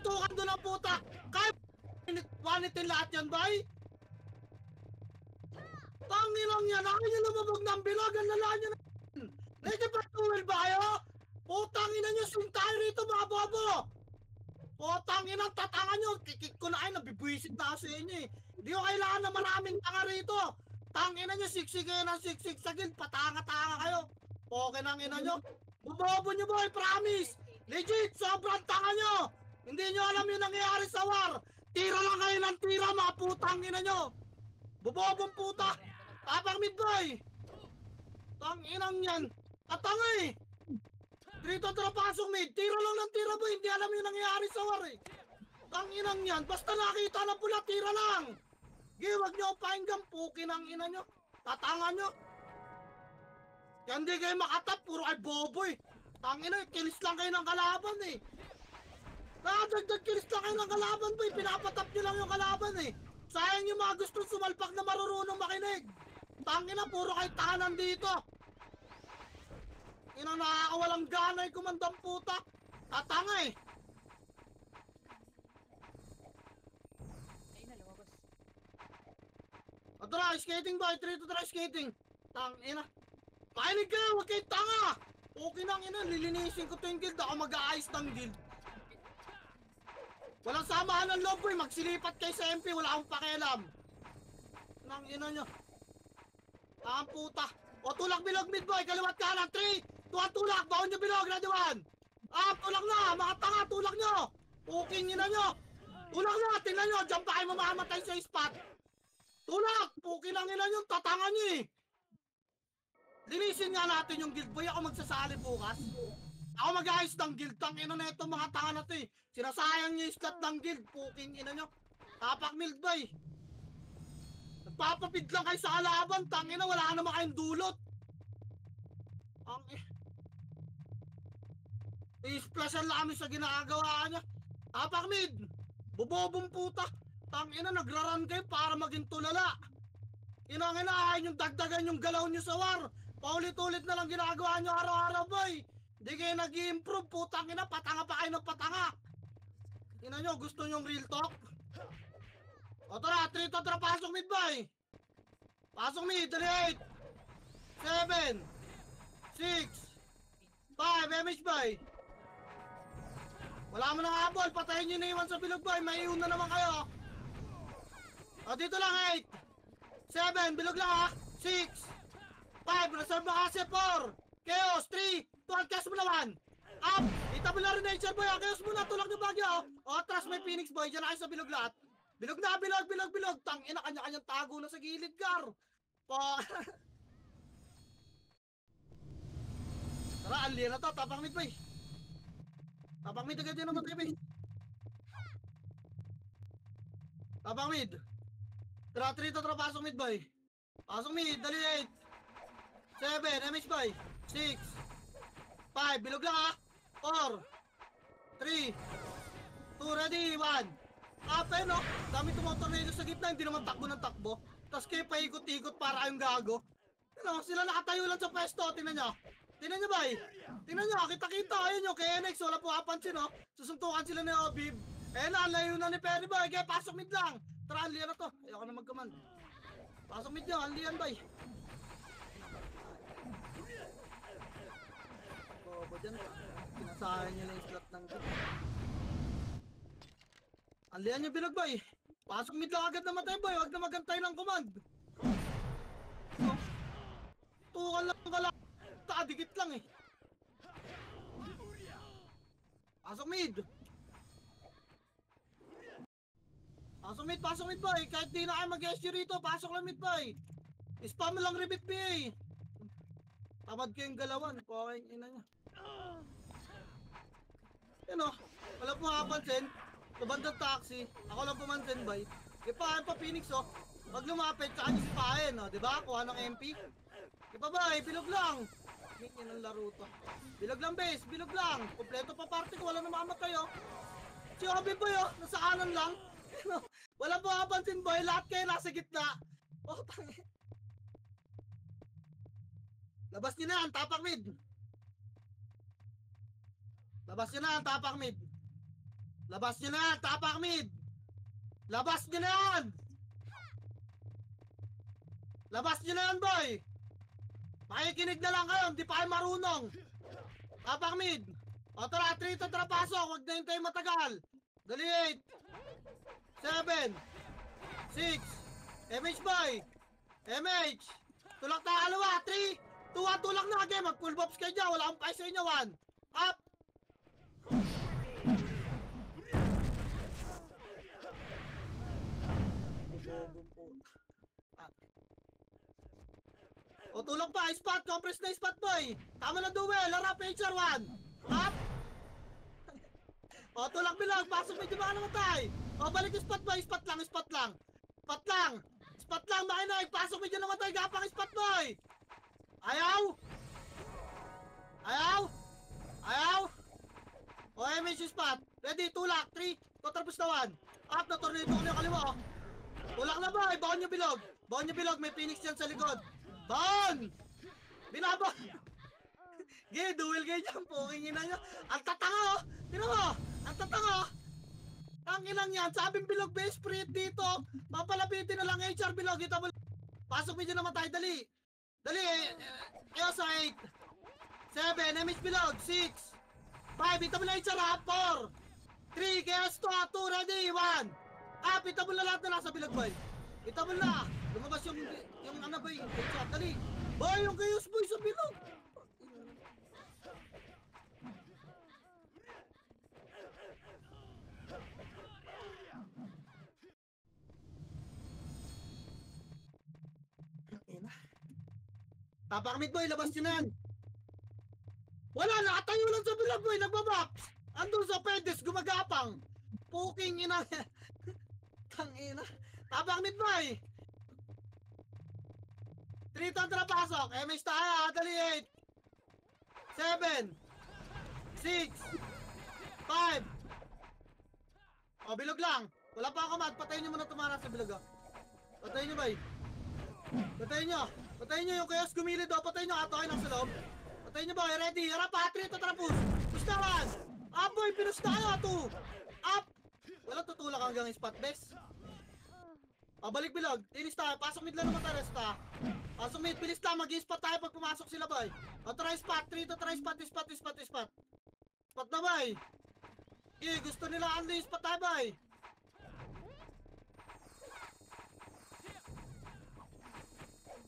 Speaker 4: Tukan doon ang puta. Kaya wanitin lahat yan, bay? Tangin lang yan. Akin nyo lumabog ng bilog. Ang lalaan nyo na yan. Medyo patuwil ba kayo? Putang ina nyo. Swing tayo rito mga bobo. Putang ina. Tatanga nyo. Kikik ko na kayo. Nabibwisit na sa inyo eh. Hindi ko kailangan na maraming tanga rito. Tangina nyo. Siksik kayo ng siksik sa guild. Patanga-tanga kayo. Poke ng ina nyo. Bubobo nyo boy. Promise. Legit. Sobrang tanga nyo. Hindi nyo alam yung nangyayari sa war. Tira lang kayo ng tira mga putang ina nyo. Bubobong puta. Tapang mid boy. Tang inang yan. Tatanga eh. Dito tara pasok mid. Tira lang ng tira boy. Hindi alam yung nangyayari sa war eh. Tang inang yan. Basta nakita na pula, tira lang. Giwag nyo painggan. Pukin ang ina nyo. Tatanga nyo. Kaya hindi kayo makatap. Puro ay bobo eh. Tang ina, kilis lang kayo ng kalaban eh. Nakadagdag kilis lang kayo ng kalaban boy. Pinapatap nyo lang yung kalaban eh. Sayang yung mga gusto sumalpak na marurunong makinig. Tangina, puro kayo tahanan dito. Inang nakakawalang gana yung kumandang puta. Tatanga eh.
Speaker 5: Ayun na, lumabas.
Speaker 4: O tara, skating boy. 3 to try skating. Tangina. Makinig kayo, huwag kayo tanga. Okay nang ina, lilinisin ko to yung guild. Ako mag-aayos ng guild. Walang samahan ng loob boy, magsilipat kayo sa MP, wala akong pakialam. Nang ina nyo. Ang puta. O tulak bilog mid boy, kaliwat kanan, 3, 2, tulak, baon nyo bilog, ready 1. Tulak na, mga tanga, tulak nyo. Puking ina nyo. Tulak na, tingnan nyo, dyan pa kayo mamamatay sa spot. Tulak, puking ang ina nyo, tatanga nyo eh. Linisin nga natin yung guild boy, ako magsasali bukas. Ako mag-ayos ng guild, tang ina na ito mga tanga na ito eh. Sinasayang nyo yung slot ng guild, puking ina nyo. Tapak mild boy. Nagpapapid lang kayo sa kalaban, tang ina, wala naman kayong dulot. Ang i-splashan lang kami sa ginagawa niya. Tapak mid, bubobong puta. Tang ina, nagraran kayo para maging tulala. Inang inahain yung dagdagan yung galaw nyo sa war. Paulit-ulit na lang ginagawa nyo araw-araw boy. Hindi kayo nag-i-improve, putang ina, patanga pa kayo ng patanga. Ina nyo, gusto nyong real talk? O tara, 3 to tara, pasok mid boy. Pasok mid, 8, 7, 6, 5, MH boy. Wala mo nang habol, patayin nyo na iwan sa bilog boy, may iwan na naman kayo. O dito lang, 8, 7, bilog lang ha, 6, 5, reserve na kasi 4, Chaos, 3, 2, cast mo naman. Up! Itabo na rin nature boy, Chaos muna, tulak ng bagyo. O, atras may Phoenix boy, dyan na kayo sa bilog lahat. Bilog na, bilog. Tang ina, kanya-kanyang tago na sa gilid, Gar. Tara, alien na to. Tapak mid, boy. Tapak mid agad yun naman tayo, boy. Tapak mid. Tara, 3 to, tara, pasok mid, boy. Pasok mid, dali 8. 7, MH, boy. 6. 5, bilog lang ha. 4. 3. 2, ready, 1. Ape, no? Dami tumotornado sa gitna, hindi naman takbo ng takbo. Tapos kayo paikot-ikot para kayong gago. Ano, sila nakatayo lang sa pwesto, tingnan nyo. Tingnan nyo, bay. Tingnan nyo, kita-kita. Ayun nyo, kay NX, wala po kapansin, no? Susuntukan sila ni Obib. Eh na, layo na ni Perry, bay. Kaya pasok mid lang. Tara, anlian na to. Ayoko na mag-command. Pasok mid nyo, anlian, bay. Bobo dyan. Pinasahan nyo lang yung slot ng anlian nyo, bilog, bay. Pasok mid lang agad namatay, boy. Huwag na magantay ng command. So, tukan lang ka lang. Takadikit lang eh. Pasok mid. Pasok mid, boy. Kahit di na kayo mag-SG rito, pasok lang mid, boy. Spam lang repeat PA. Tamad kayong galawan. Pakain ina niya. Yan o. Wala po makapansin. Lumandang taxi. Ako lang pumansin, boy. Ipahan pa Phoenix, oh. Pag lumapit, tsaka niya si Pahen, oh. Diba? Kuha ng MP. Ipa, boy. Bilog lang. Yan ang laro to. Bilog lang, base. Bilog lang. Kompleto pa party ko. Wala namamatay, oh. Si Obi, boy, oh. Nasa kanan lang. Wala po makapansin, boy. Lahat kayo nasa gitna. Oh, tangi. Labas nyo na yan. Tapak mid. Labas nyo na yan. Tapak mid. Labas nyo na yan, tapak mid! Labas nyo na yan! Labas nyo na yan, boy! Makikinig na lang kayo, hindi pa kayo marunong! Tapak mid! O tara, 3 to, tara pasok, huwag na hintayin matagal! Dali 8 7 6 MH, boy! MH! Tulak na kalawa, 3 2 1, tulak na again, mag full bops kayo dyan, wala akong paisa inyo, 1 up! O tulak pa, spot, compress na spot, boy. Tama na duel, harap HR 1. Up. O tulak bilang, pasok medyo baka namatay. O balik yung spot, boy, spot lang. Spot lang, makinig, pasok medyo namatay, gapang spot, boy. Ayaw. O MH spot, ready, tulak, 3, tatapos na 1. Up na tornado ko na yung kaliwa, o. Tulak na, boy, baon nyo bilog, may Phoenix dyan sa likod. Baon! Binabon! Gaya, duel kayo dyan, poking ina nyo. Ang tatanga, oh! Tino mo! Ang tatanga, oh! Ang ilang yan, sabing bilog base sprint dito. Papalapitin na lang HR bilog. Ito mo. Pasok medyo namatay, dali. Dali, Eos 8 7, MH bilog, 6 5, ito mo lang HR ha, 4 3, Chaos 2, ready, 1 Up, ito mo na lahat na nasa bilog, boy. Ito mo na. Lumabas yung ano, boy, HR, dali. Boy, yung Chaos, boy, sa bilog. Tapak mid, boy, labas nyo na yan. Wala, nakatayo lang sa bilog, boy, nagbabox. Andun sa pedes, gumagapang. Puking ina. Tangina. Tapak mid, boy. 3 tantra pasok. MH tayo, dali 8 7 6 5. O, bilog lang. Wala pa ako mat. Patayin nyo muna tumara sa bilog, oh. Patayin nyo, boy. Patayin nyo yung Chaos gumilid, oh. Patayin nyo, ato kayo lang sa loob. Patayin nyo, boy. Ready. Harap, patri. Ito, trapus. Push na 1. Up, boy. Pinus tayo, 2. Up. Walang tutulak hanggang spot, best. O, balik bilog. Inis tayo. Pasok mid lang naman tayo, resta. Pasok mid. Bilis lang. Mag-i-spot tayo pag pumasok sila, boy. O, try spot. 3 to try spot. Spot na, boy. Gusto nila unleash spot tayo, boy.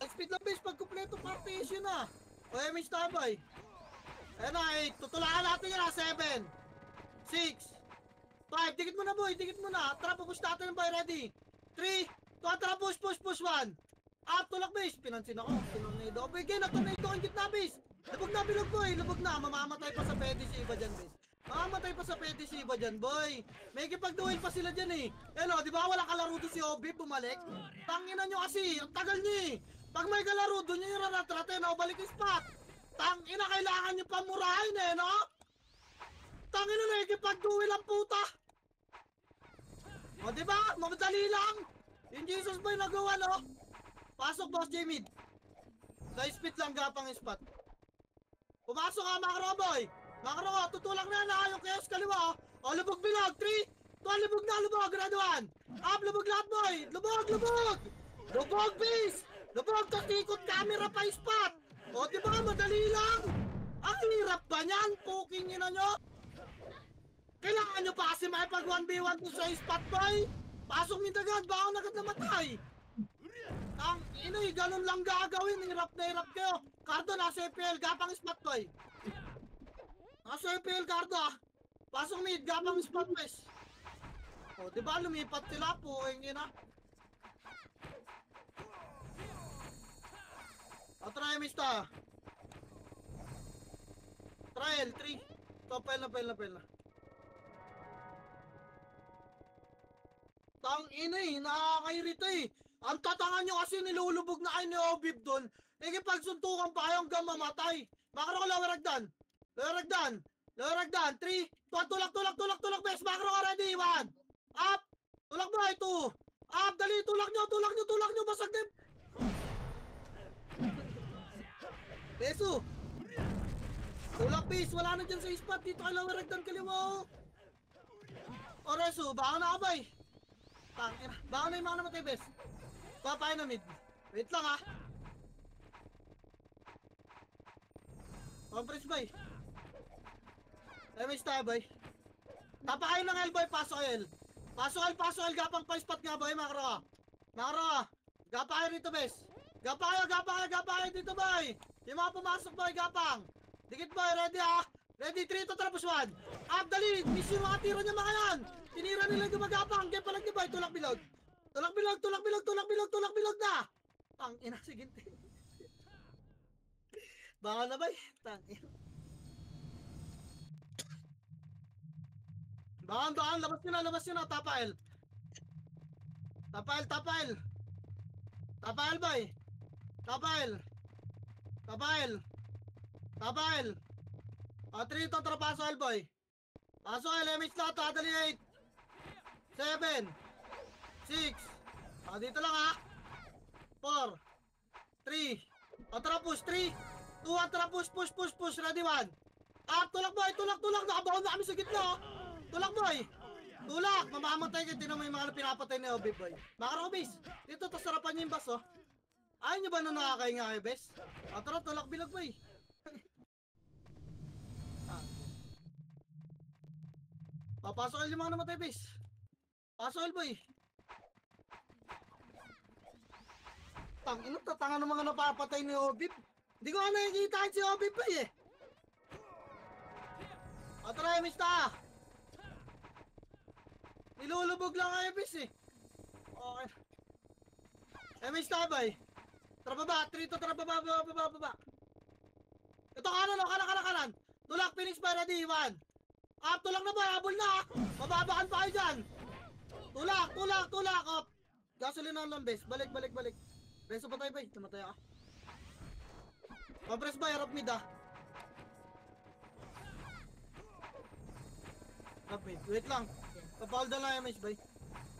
Speaker 4: Speed lang, base. Pag kumpleto partition na. O, MH tayo, boy. Ayan na, 8. Tutulakan natin yan, 7 6 5. Dikit mo na, boy. Dikit mo na. Tara, pupush natin, boy. Ready. 3 2, tara, push 1. Up, tulak, base. Pinansin ako. Tinonado. Bigay na, tornado ang gitna, base. Lubog na, bilog boy. Lubog na. Mamamatay pa sa pwede si Iba dyan, bes. Mamamatay pa sa pwede si Iba dyan, boy. May kipag-duel pa sila dyan eh. Hello, di ba wala kalaro doon si Obi, bumalik? Tangina nyo kasi, ang tagal nyo eh. Pag may kalaro doon nyo yung ranatrate, no? Balik yung spot. Tangina, kailangan nyo pamurahin eh, no? Tangina na, kipag-duel ang puta. O, di ba? Madali lang. Yung Jesus boy nagawa, no? Pasok, boss J mid. Na-spit lang gapang yung spot. Pumasok ka, Macro boy. Macro ko, tutulak na yung chaos kaliwa. O, lubog bilog. 3, 2, lubog na, lubog. Grado 1. Up, lubog lahat boy. Lubog, lubog. Lubog, bis. Lubog, tapos ikot camera pa yung spot. O, di ba? Madali lang. Ang hirap ba niyan? Puking ina nyo. Kailangan nyo pa kasi may pag 1v1 to sa spot boy. Pasok mid agad, baka agad namatay. Ang inay, ganun lang gagawin. Hirap na hirap kayo. Cardo, nasa FPL, gapang spot boy. Nasa FPL, Cardo ah. Pasok mid, gapang spot boys. O, diba lumipat sila po, ingin na. O, try mista. Trial, 3. So, pel na. Tang ina eh, nakakairita eh. Ang tatangan nyo kasi nilulubog na kayo ni Obib doon. Ikipagsuntukan pa kayo hanggang mamatay. Makro ko lower ragdan. Lower ragdan. 3, 2, tulak, bes. Makro ka ready, 1. Up. Tulak mo, 2. Up, dali, tulak nyo. Basag din. Beso. Tulak, bes. Wala na dyan sa spot. Dito ka lower ragdan kaliwa. O, Reso, baka nakabay. Tangina. Baka na yung mga namatay, bes. Papay na mid. Wait lang ha. Compress bay. MS tayo bay. Tapakain ng L boy. Pasok L. Pasok L. Gapang pa spot nga boy. Makro ka. Gapa kayo rito bes. Gapa kayo dito boy. Yung mga pumasok boy. Gapang. Dikit boy. Ready ha. Ready 3 to tapos 1. Up dali. Miss yung mga tiro niya mga yan. Tinira nila gumagapang. Kaya palag ni boy. Tulak bilog na! Tang ina, sige. Baka na ba eh? Tang ina. Baka, labas nyo na, Tapael. Tapael, boy. Tapael. O, 3 to, trapaso L, boy. Paso L, MH na, tadali 8. 7. 6. Ah, dito lang ha. 4. 3. Atara push. 3. 2. Atara push. Ready 1. Ah, tulak boy. Nakabaon na kami sa gitna. Tulak boy. Mamamatay ka. Tinan mo yung mga pinapatay ni Obi boy. Makaro base. Dito, tas sarapan niyo yung bus oh. Ayaw nyo ba na nakakahinga kayo bes? Atara, tulak bilag boy. Pasok yung mga namatay base. Pasok boy. Ino, tatanga ng mga napapatay ni Obib. Hindi ko nakikita si Obib pa eh. O tara, mista. Nilulubog lang kayo, bis eh. Okay. Mista, boy. Tara baba, 3 to, tara baba. Ito kanan. Tulak, Phoenix pa, ready, 1. Up, tulak na ba? Habol na. Mababakan pa kayo dyan. Tulak. Up. Gasolina lang, bes. Balik. Beso pa tayo, bay. Namatay ako. Compress ba? Harap mid ah. Harap mid. Wait lang. Kapalda lang MH, bay.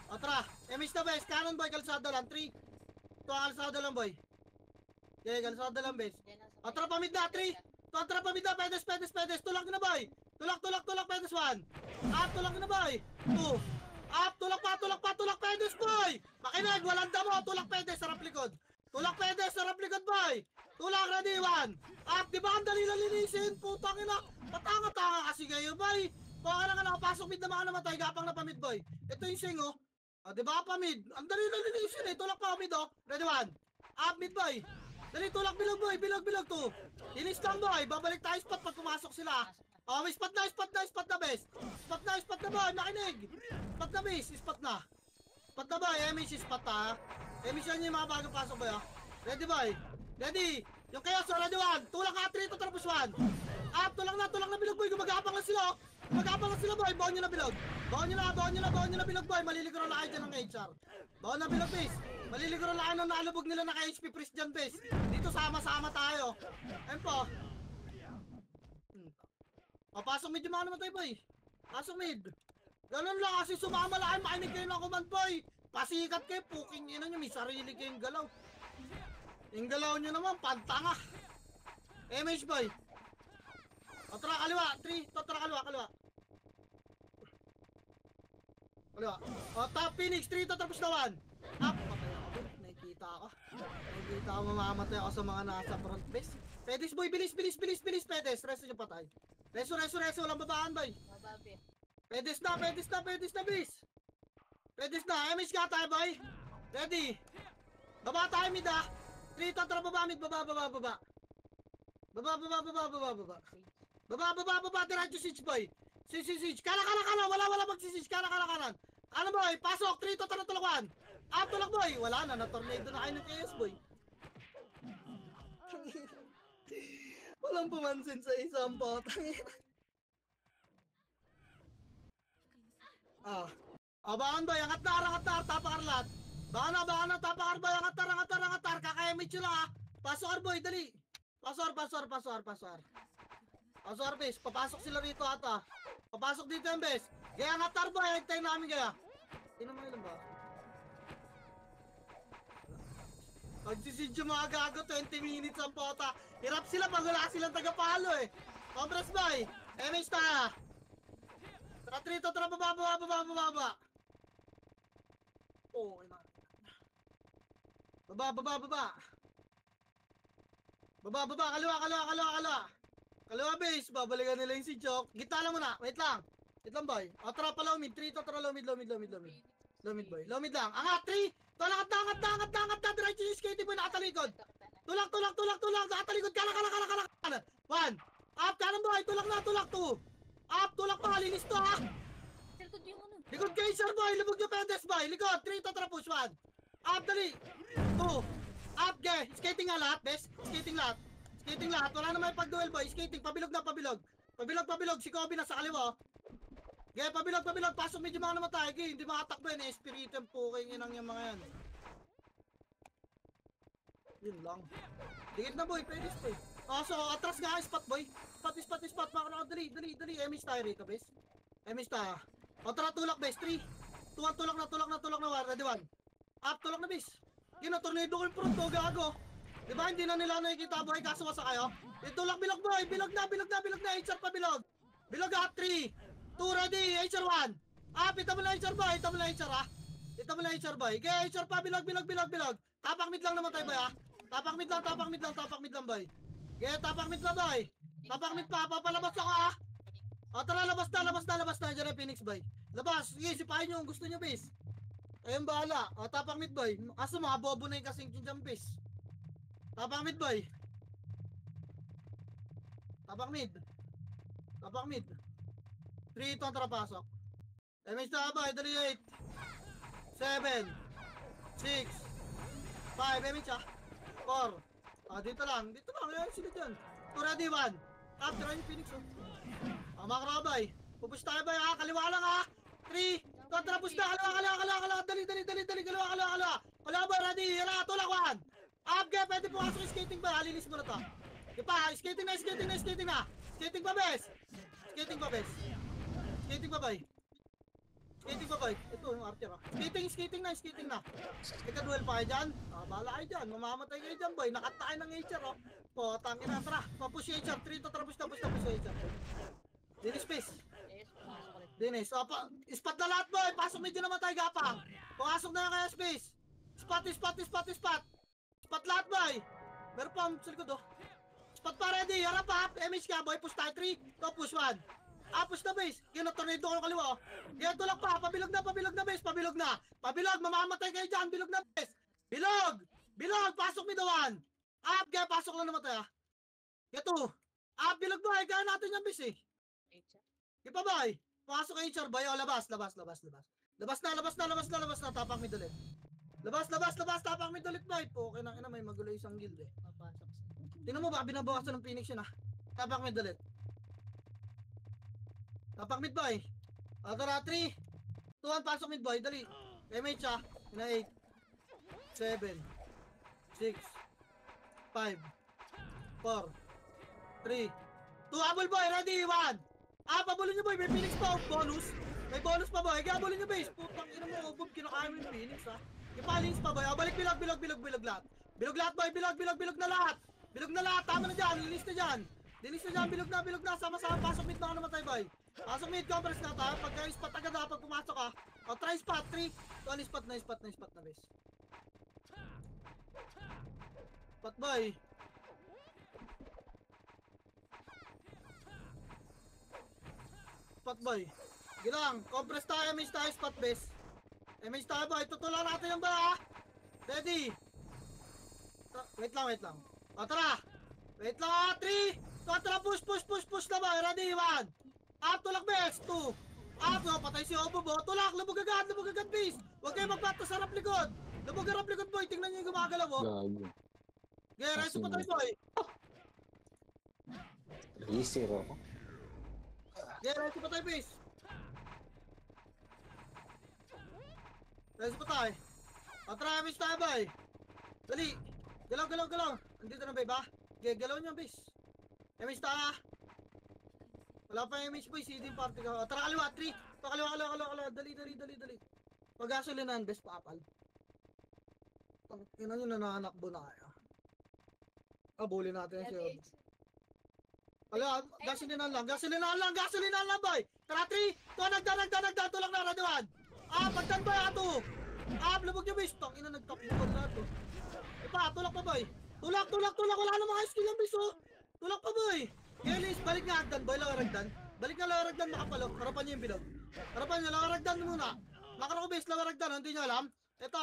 Speaker 4: Atra. MH na, bes. Canon, boy. Kalsada lang. 3. Ito ang kalsada lang, boy. Okay, kalsada lang, bes. Atra pa mid na. 3. Atra pa mid na. Pedes. Tulak na, boy. Tulak. Pedes 1. Up. Tulak na, boy. 2. Up, tulak pedes boy! Makinig, walang damo, tulak pedes, sarap likod, boy! Tulak, ready, 1! Up, di ba ang dali na linisin? Putang ina, patanga-tanga kasi kayo, boy! Baka lang nakapasok mid na mga namatay, gapang na pamid, boy! Ito yung sing, oh! Di ba pamid? Ang dali na linisin, eh! Tulak pa mid, oh! Ready, 1! Up, mid, boy! Dali, tulak, bilog, boy! Bilog, 2! Linis lang, boy! Babalik tayo spot pag pumasok sila! Oh, may spot na, bes. Spot na, boy, makinig. Spot na, bes, spot na boy, MH spot ha. MH yan yung mga bagong pasok boy ha. Ready boy, ready. Yung chaos, ready 1. Tulak ka, 3 to tapos 1. Up, tulak na bilog boy. Gumagapang lang sila. Gumagapang lang sila boy. Baon nyo na bilog. Baon nyo na bilog boy. Maliligro na kayo dyan ng HR. Baon na bilog base. Maliligro na kayo nung naalubog nila na HP priest dyan base. Dito sama-sama tayo. Ayun po. Pasok mid yung mga naman tayo boy. Pasok mid. Ganun lang kasi sumama lang. Makinig kayo ng command boy. Pasikat kayo. Puking ina nyo. May sarili kayong galaw. Yung galaw nyo naman. Pantanga. MH boy. O tara kaliwa. 3. Tara kaliwa. Kaliwa. O top Phoenix. 3 to tapos na 1. Up. Patay ako. Nakikita ako mamamatay ako sa mga nasa front base. Pedis boy. Bilis. Pedis. Resto yung patay. Reso. Walang babaan boy.
Speaker 5: Mababi.
Speaker 4: Pedis na bis. Pedis na. MH ka tayo boy. Ready. Baba tayo mid ah. 3 to tara baba mid. Baba. Baba, diretso siege boy. Siege. Kala. Wala magsisiege. Kala. Ano boy, pasok. 3 to tara tulakan. Up tulak boy. Wala na tornado na kayo ng chaos boy. Walang pumansin sa isang potang. Abangan boy, angat na, tapakarlat. Baka na, tapakar boy, angat. Kakayamit yun lang ah. Pasok boy, dali. Pasok, bes. Papasok sila rito ata. Papasok dito yung bes. Kaya angat boy, hintayin namin kaya. Tingnan mo ilan ba? Pagsisidyo mga gago, 20 minutes ang pota. Hirap sila pag wala silang tagapalo eh. Compres boy, MH ta. Tara trito, tara baba. Oh, ina. Baba. Kaliwa base, babalikan nila yung si Chok. Gita lang muna, wait lang boy. O tara pa low mid, 3 to tara low mid boy. Low mid lang. Angat 3. Angat. Diretso yung skate boy nakatalikod. Tulak. Nakatalikod. Kala. 1. Up, kanan boy. Tulak 2. Up, tulak pa. Linis to ha.
Speaker 5: Silkod yung ano.
Speaker 4: Likod kay sir boy. Lubog yung pendes boy. Likod. 3 to tara push 1. Up, dali. 2. Up, ge. Skating nga lahat, bes. Skating lahat. Wala naman pag-duel boy. Skating. Pabilog. Si Kobe na sa kaliwa. Ge, pabilog. Pasok medyo mga namatay. Ge, hindi makatakbo yan. Espiritu yung puking inang yung mga yan. Yun lang. Dikit na boy. Pwede boy. So atras nga spot boy. Spot. Mga dali. MH tayo rito, bes. MH tayo. O tara, tulak, bes. 3. Tulak na. Ready 1. Up, tulak na, bes. Yun na, tornado ko yung front to, gago. Diba, hindi na nila nakikita boy, kaso wasa kayo. Itulak, bilog boy. Bilog na. HR pa bilog. Bilog up, 3. 2 ready. HR 1. Ita mo na HR boy. Ita mo na HR boy. Okay, HR pa, bilog. Tapak mid lang naman tayo boy ha. Tapak mid lang boy. Okay, tapak mid lang boy. Tapak mid pa, papalabas ako ha. O tara, labas na. Diyan yung Phoenix boy. Labas, sige, sipahin nyo kung gusto nyo base. Ayun bahala. O tapak mid boy. Kaso mga bobo na yung kasing dyan base. Tapak mid boy. Tapak mid. 3 ito ang tara pasok. MH na boy, 38. 7. 6. 5. MH ha. 4. Dito lang. Ayan sila dyan. 2 ready 1. After yung Phoenix oh. Mga karabay. Pupush tayo ba ha? Kaliwa lang ha. 3. Tara push na. Kaliwa. Dali. Kaliwa. Kaliwa ba ready? Yara, tulak 1. Up ge, pwede pumasok yung skating ba? Halilis mo na to. Ipa, skating na. Skating pa bes. Skating pa bay. Ito yung archer ah. Skating na. Ika-duel pa kayo dyan. Bahala kayo dyan. Mamamatay kayo dyan boy. Nakatakin ng HR oh. Tangin na. Tara. Papush yung HR. 3 to tara push na yung HR. Dinis space.
Speaker 5: Yes, pumasok ulit.
Speaker 4: Dinis. Spot na lahat boy. Pasok medyo naman tayo gapang. Pumasok na kaya space. Spot. Spot lahat boy. Meron pa sa likod oh. Spot pa ready. Harap ha. MH ka boy. Push tayo 3. To push 1. Push na base. Yan na tornado ko ng kaliwa. Yan tulak pa. Pabilog na base. Pabilog. Mamamatay kayo dyan. Bilog na base. Bilog. Pasok mi dawan. Kaya pasok lang naman tayo. Ito. Bilog ba? Kaya natin yung base eh. Ipa ba? Pasok kay HR ba? Labas. Labas na. Tapak mi dalit. Labas. Tapak mi dalit ba? Okay na may magulo isang guild eh.
Speaker 5: Papasok siya.
Speaker 4: Tingnan mo ba, binabawasan ng Phoenix yun ah. Tapak mid ulit. Tapak mid boy. Tara, 3, 2, 1, pasok mid boy, dali. MH ah, na 8, 7, 6, 5, 4, 3, 2, habol boy, ready, 1. Pabulin nyo boy, may Phoenix pa, bonus. May bonus pa boy, habulin nyo base. Putang ina mo, ubod, kinakain mo yung Phoenix ha. Ipalins pa boy, balik bilog lahat. Bilog lahat boy, bilog na lahat. Bilog na lahat, tama na dyan, linis na dyan. Linis na dyan, bilog na, sama-sama, pasok mid, baka namatay boy. Pasok mid, compress na tayo, pagka spot agad ha, pag pumasok ka. O, try spot, 3, 2, spot na base. Spot boy. Spot boy. Gilang, compress tayo, MH tayo, spot base. MH tayo boy, tutulan natin yung ba ha? Ready? Wait lang. O tara! Wait lang ha, 3! Tara, push na boy, ready, 1! Tulak base, 2! Patay si Obo bo, tulak, lubog agad base! Huwag kayo magpato sa harap likod! Lubog harap likod boy, tingnan nyo yung gumagalaw mo!
Speaker 6: Gago.
Speaker 4: Okay, reso pa tayo boy!
Speaker 6: 3-0 ako.
Speaker 4: Okay, reso pa tayo base! Reso pa tayo! Tara, MH tayo boy! Dali! Galaw! Andito na ba? Okay, galaw nyo base! MH tayo! Wala pa yung MH boy, CD party ka. Tara kaliwa, 3! Kaliwa. Dali. Pag-gasolinahan, best papal. Tingnan nyo, nananakbo na kayo. Abulin natin si Obo. Kaliwa, gasolinahan lang boy! Tara, 3! Nagdan, tulak na, Raduan! Pagdan boy, ato! Labog nyo base! Tangina, nagtakbo na ito. Tulak pa boy! Tulak! Wala na mga skill yung base oh! Tulak pa boy! Kelis, balik nga Agdan boy, Lawaragdan. Balik nga Lawaragdan, makapalo. Harapan nyo yung bilog. Harapan nyo, Lawaragdan muna. Makara ko base, Lawaragdan, hindi nyo alam. Ito.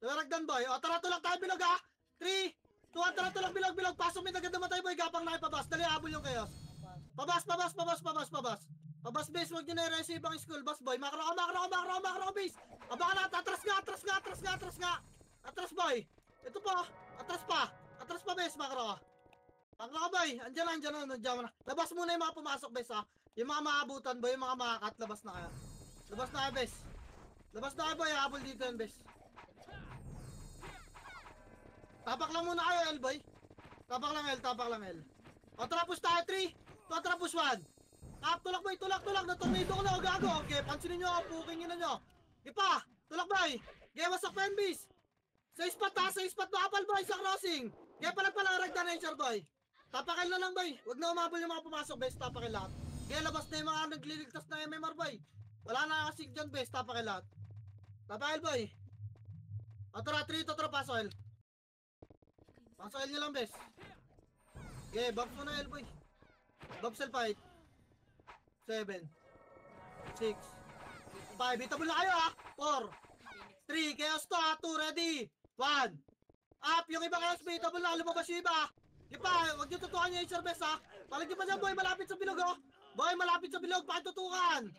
Speaker 4: Lawaragdan boy. Tara, tulak tayo bilog ha. 3, 2, tara, tulak bilog. Pasok may agad namatay boy, gapang na ipabas. Dali, habol yung chaos. Pabas base, huwag nyo na i-receive ang school bus boy. Makara ko base. Abaka na, atras nga. Atras boy. Ito po, atras pa base, makara ko. Pakla ka boy, andyan na. Labas muna yung mga pumasok bes ha. Yung mga maabutan boy, yung mga makakat, labas na kayo. Labas na kayo bes. Labas na kayo boy, habol dito yan bes. Tapak lang muna kayo L boy. Tapak lang L. Tara push tayo 3, tara push 1. Tulak boy, tulak. Na-tornado ko na, gago. Okay, pansinin nyo, puking nyo nyo. Ipa, tulak boy. Wasak pa yan bes. Sa spot makapal boy, sa crossing. Pala ragdan na yung boy. Tapakil na lang boy, huwag na umabol yung mga pumasok bes, tapakil lahat. Labas na yung mga nagliligtas na MMR boy. Wala na kasig dyan bes, tapakil lahat. Tapakil boy. Tara, 3, tara, pasok L. Pasok L nyo lang bes. Box mo na L boy. Box L fight. 7, 6, 5, itabol na kayo ha. 4, 3, chaos to ha, 2, ready, 1. Yung iba chaos may itabol na, lumabas yung iba. Huwag nyo tutukan nyo yung best ha. Palag nyo pa dyan boy, malapit sa bilog oh. Boy, malapit sa bilog, pakitutukan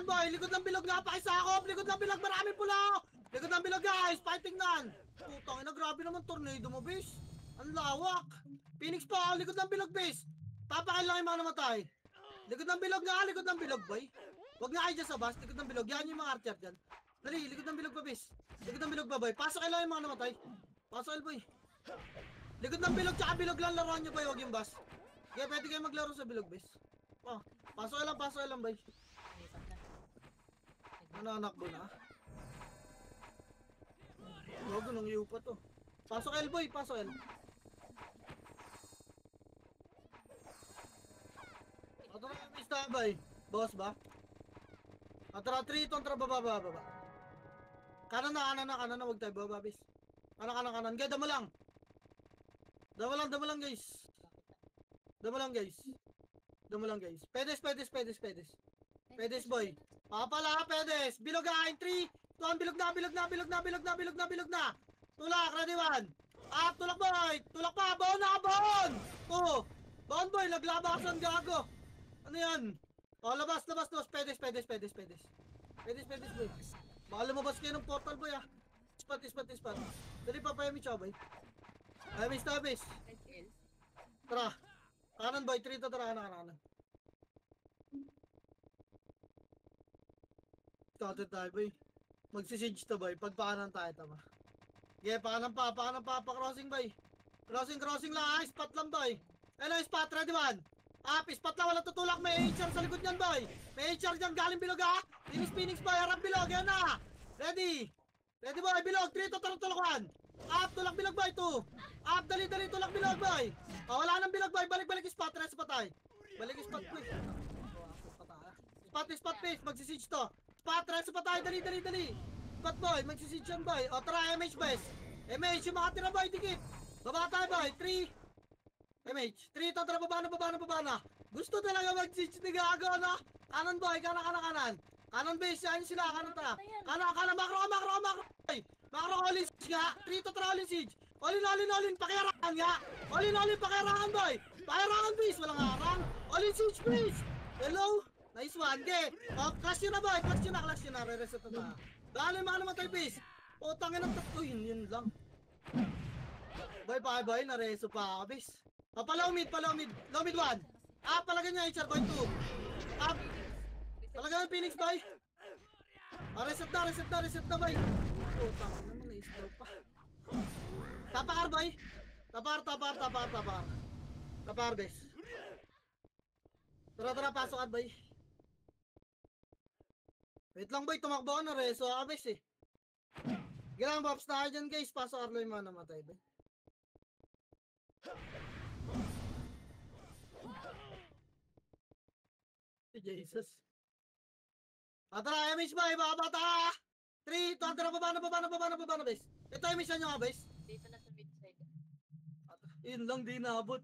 Speaker 4: boy, likod ng bilog nga, pakisakop. Likod ng bilog, maraming pula oh. Likod ng bilog guys, fighting nan. Putang ina, grabe naman tornado mo base. Ang lawak. Phoenix po, likod ng bilog base. Papakain lang yung mga namatay. Likod ng bilog boy. Huwag nga kayo dyan sa bus, likod ng bilog. Yan yung mga archer dyan. Dali, likod ng bilog pa base. Likod ng bilog ba boy, pasok lang yung mga namatay. Pasok boy. Likod ng bilog tsaka bilog lang laruan nyo boy, huwag yung bus. Kaya pwede kayo maglaro sa bilog base. Pasok lang boy. Nananakbo na. Huwag nung iyo pa to. Pasok L boy, pasok L. Tara, mista boy. Boss ba? Tara, 3, tara, baba. Kanan na, huwag tayo baba base. Kanan. Kaya damo lang guys. Damo lang guys. Pedes boy. Papala, pedes. Bilog ha, 3, 2, bilog na. Tulak, ready 1. Tulak boy. Tulak pa, baon. 2. Baon boy, naglabasan gago. Ano yan? Labas. Pedes boy. Baka lumabas kayo ng portal boy ah. Spot. Dali pa pa yung Micho boy. Ay, miss na, miss.
Speaker 5: Nag-kill.
Speaker 4: Tara. Kanan boy, 3 to tara, kanan. Started tayo boy. Magsisige to boy, pagpaanan tayo tama. Okay, paanan pa, crossing boy. Crossing lang, spot lang boy. Ano spot, ready man? Spot lang, walang tutulak, may HR sa likod niyan boy. May HR dyan, galing bilog ha. Phoenix boy, harap bilog, yan na. Ready boy, bilog, 3 to tulakan. Tulak bilog boy, 2. Dali, tulak bilog boy. Wala nang bilog boy, balik spot, rest pa tayo. Balik spot boy. Spot please, magsisige to. Spot, rest pa tayo, dali. Spot boy, magsisige yan boy. Tara, MH best. MH, yung mga tira boy, dikit. Baba tayo boy, 3. MH, 3 to, tara, baba na. Gusto talaga magsige ni Gago, no? Kanan boy, kanan. Kanan base, yan sila, kanan tara. Kanan, macro boy. Macro all in siege nga, 3 to tara all in siege. All in, pakiarangan nga. All in, pakiarangan boy. Pakiarangan base, walang harang. All in siege base. Hello? Nice one, okay. Clash yun na boy, clash yun na, re-reset na. Dahil yung mga namatay base. Tangin ng tatlo, yun lang. Boy, na-reso pa ako base. Palaw mid, low mid 1. Palagyan niya HR boy 2. Palagyan ng Phoenix boy. Reset na boy. Tangin naman, na-stop pa. Tapakar boy. Tapakar base. Tara, pasok at boy. Wait lang boy, tumakbo ako na reso abes eh. Gilang pops na dyan guys, pasok Arlo yung mga namatay boy. Jesus. Tara, MH boy, bata! 3, tara, baba na base. Ito yung mission nyo nga base.
Speaker 5: Dito na sa mid side.
Speaker 4: Yun lang, di naabot.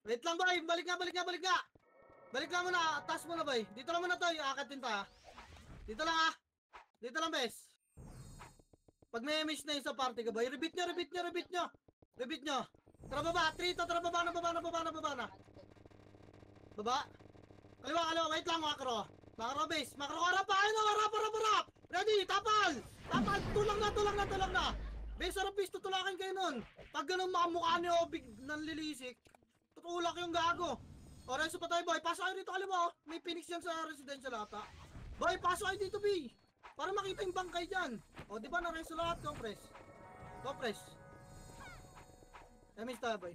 Speaker 4: Wait lang boy, balik nga. Balik lang muna, taas mo na boy. Dito lang muna to, aakatin ta. Dito lang bes. Pag may miss na yung sa party ka boy, repeat nyo. Tara baba, 3 to, tara baba na. Baba. Kaliwa, wait lang macro base. Macro harap. Ready, tapal. Tulang na. Base harap base, tutulakan kayo nun. Pag ganun makamukha niyo, big nanlilisik. Tutulak yung gago. Reso pa tayo boy, pasok kayo dito kaliwa. May Phoenix yan sa residential ata. Boy, pasok kayo dito B. Para makita yung bangkay dyan. Di ba na-reso lahat? Go press. MH tayo boy.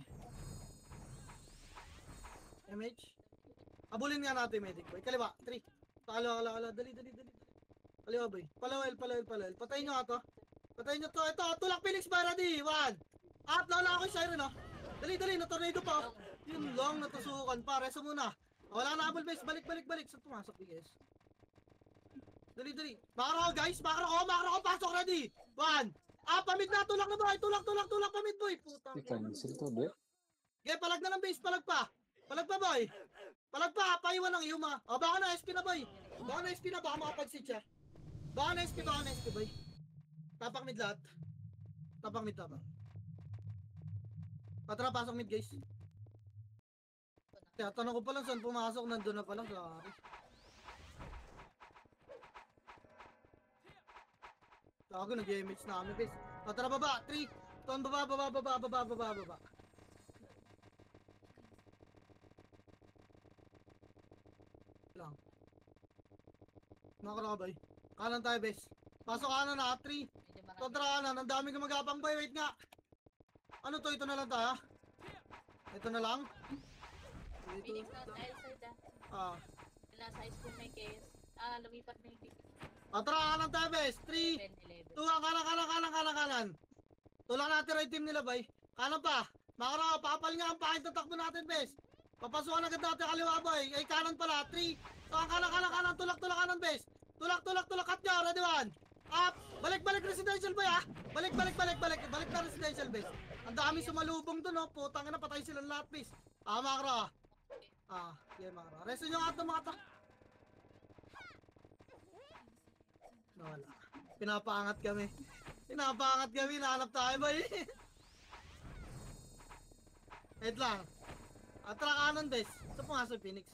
Speaker 4: MH. Abulin nga natin medic boy. Kaliwa, 3. Kaliwa, dali. Kaliwa boy. Palawel. Patayin nyo nga to. Ito, tulak Phoenix ba ready? 1. Lala ako yung siren oh. Dali, na-tornado pa. Yun lang, natusukan pa. Reso muna. Wala na abol base. Balik. Saan pumasok guys? Dali. Macro guys, macro ko. Pasok ready. 1. Pamid na. Tulak na boy. Tulak. Pamid boy. Putang.
Speaker 6: I-cancel to, di?
Speaker 4: Okay, palag na ng base. Palag pa boy. Paiwan ng Yuma. Baka na SP na boy. Baka makapag-sit siya. Baka na SP boy. Tapak mid lahat. Tara, pasok mid guys. Kaya tanong ko pa lang saan pumasok, nandun na palang sorry. Tago, nag-image na kami guys. Tara baba, 3. Ton baba. Lang. Nakara ka boy. Kanan tayo bes. Pasok kanan na, 3.
Speaker 5: Medyo marami.
Speaker 4: Tara kanan, ang daming gumagapang boy, wait nga. Ano to, ito na lang tayo? Ito na lang?
Speaker 5: Phoenix na tayo side Nasa high school may case. Lumipat na yung
Speaker 4: Tara kanan tayo bes. 3.
Speaker 5: 10-11.
Speaker 4: Tuwa, kanan. Tulak natin right team nila bay. Kanan pa. Makara, papal nga ang pahit na takbo natin bes. Papasukan agad natin kaliwa boy. Ay kanan pala. 3. Kanan. Tulak kanan bes. Tulak. Cut nyo. Ready 1. Balik residential boy ha. Balik na residential bes. Ang dami sumalubong dun no. Putang na patay silang lahat bes. Makara. Yan makara. Resto nyo nga ito mga ta. Wala. Pinapaangat kami. Nahanap tayo boy. Wait lang. Tara kanan bes. Saan pumasok Phoenix?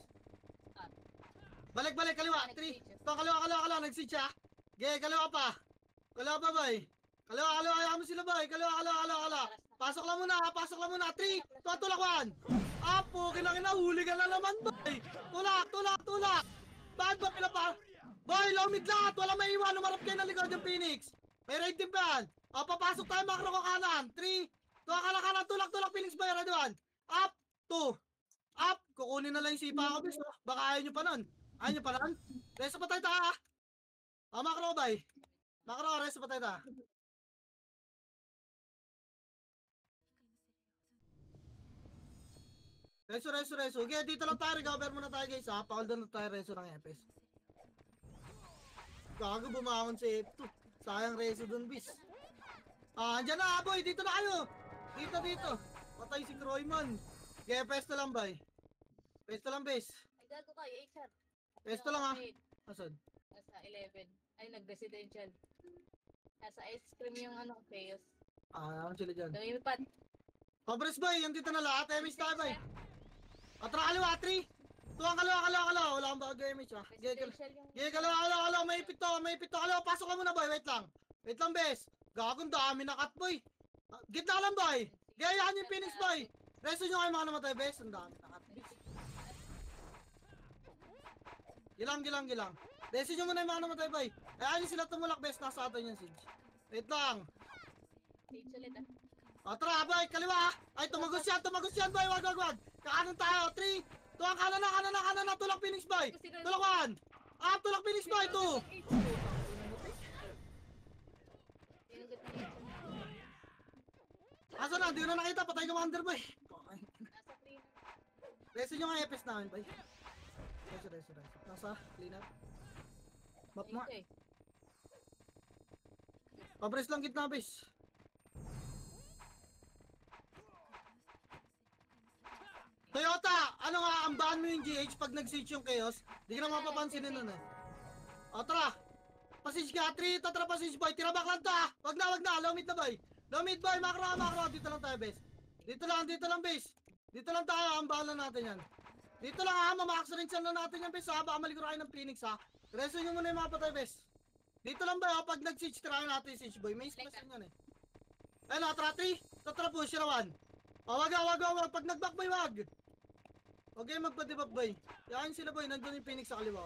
Speaker 4: Balik kaliwa. 3. Kaliwa. Nag-sit siya. Okay, kaliwa pa boy. Kaliwa, ayaw mo sila boy. Kaliwa. Pasok lang muna, pasok lang muna. 3, 2, tulak 1. Apo, kinahuli ka na naman boy. Tulak. Bakit ba pinapa? Boy, lumid lahat. Wala may iwan. Umarap kayo ng likod yung Phoenix. May raid din ba yan? O, papasok tayo makro ko kanan. 3, 2, kanan. Tulak, Phoenix boy. Ready 1. Up, 2. Up. Kukunin na lang yung sipa ko, bis. Baka ayaw nyo pa nun. Reso pa tayo ta. Makro boy. Makro, reso pa tayo ta. Reso. Okay, dito lang tayo. Recover muna tayo guys ha. Paul doon na tayo reso ng EPS. Gago bumangon si F2. Sayang reso doon bis. Andyan na boy. Dito na kayo. Dito. Patay si Croyman. Okay, pesto lang boy. Pesto lang bis.
Speaker 5: Ay, gago kayo, HR.
Speaker 4: Pesto lang ha. Asan?
Speaker 5: Nasa 11. Ay, nag-residential. Nasa ice cream yung ano, chaos.
Speaker 4: Ano sila dyan?
Speaker 5: Lumipat.
Speaker 4: Pabres boy, yung dito na lahat. Emis tayo boy. Atra kaliwa, 3. Tuwang kaliwa. Wala akong bago Emis ha.
Speaker 5: Residential yung...
Speaker 4: Kaliwa. May ipit to. Kaliwa, pasok ka muna boy. Wait lang, bes. Gagong dami na cut boy. Gitna lang boy. Gayahan yung Phoenix boy. Reso nyo kayo mga namatay bes. Ang dami na cut bes. Gilang. Reso nyo muna yung mga namatay boy. Ayan yung sila tumulak bes. Nasa atin yung siege. Wait lang.
Speaker 5: Stage ulit ah.
Speaker 4: Tara boy, kaliwa. Ay, tumagos yan boy. Wag. Kakanan tayo. 3, 2, kanan na. Tulak Phoenix boy. Tulak 1. Tulak Phoenix boy. 2. Asa na? Hindi ko na nakita. Patay commander boy.
Speaker 5: Nasa free.
Speaker 4: Reso nyo nga EPS namin boy. Reso. Nasa clean up. Map mo.
Speaker 5: Okay.
Speaker 4: Pabres lang gitna base. Toyota, ano nga, ambahan mo yung GH pag nag-switch yung Chaos? Di ka na mapapansinin nun eh. Tara. Passage ka, 3, tatra passage boy. Tira back lang ta. Wag na. Low mid na boy. Makro. Dito lang tayo base. Dito lang base. Dito lang tayo, ambahan lang natin yan. Dito lang ha, mamax-rinsan lang natin yan base ha. Baka maliguro kayo ng Phoenix ha. Reso nyo muna yung mga patay base. Dito lang ba pag nag-switch, tirahin natin yung switch boy. May space yan eh. Ayun tatra 3, tatra push, tira 1. Wag. Pag nag-back boy, wag. Huwag kayo magpa-debuff boy. Yan sila boy, nandun yung Phoenix sa kaliwa.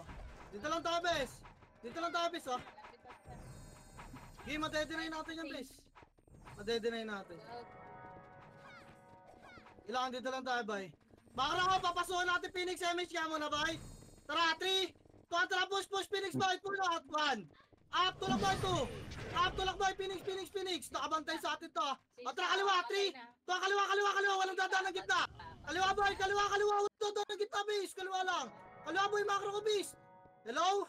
Speaker 4: Dito lang tayo bes ha. Okay, madedenay natin yan bes. Madedenay natin. Ilangan dito lang tayo boy. Bakra ko, papasuhan natin Phoenix MH ka muna boy. Tara, 3, 2, tara push Phoenix boy. Pull out, 1. Up, tulak boy, 2. Up, tulak boy, Phoenix. Nakabantay sa atin to. Tara, kaliwa, 3. Tuwa, kaliwa. Walang dadaan ng gitna. Kaliwa boy, kaliwa. Dadaan ng gitna base. Kaliwa lang. Kaliwa boy, makro ko base. Hello?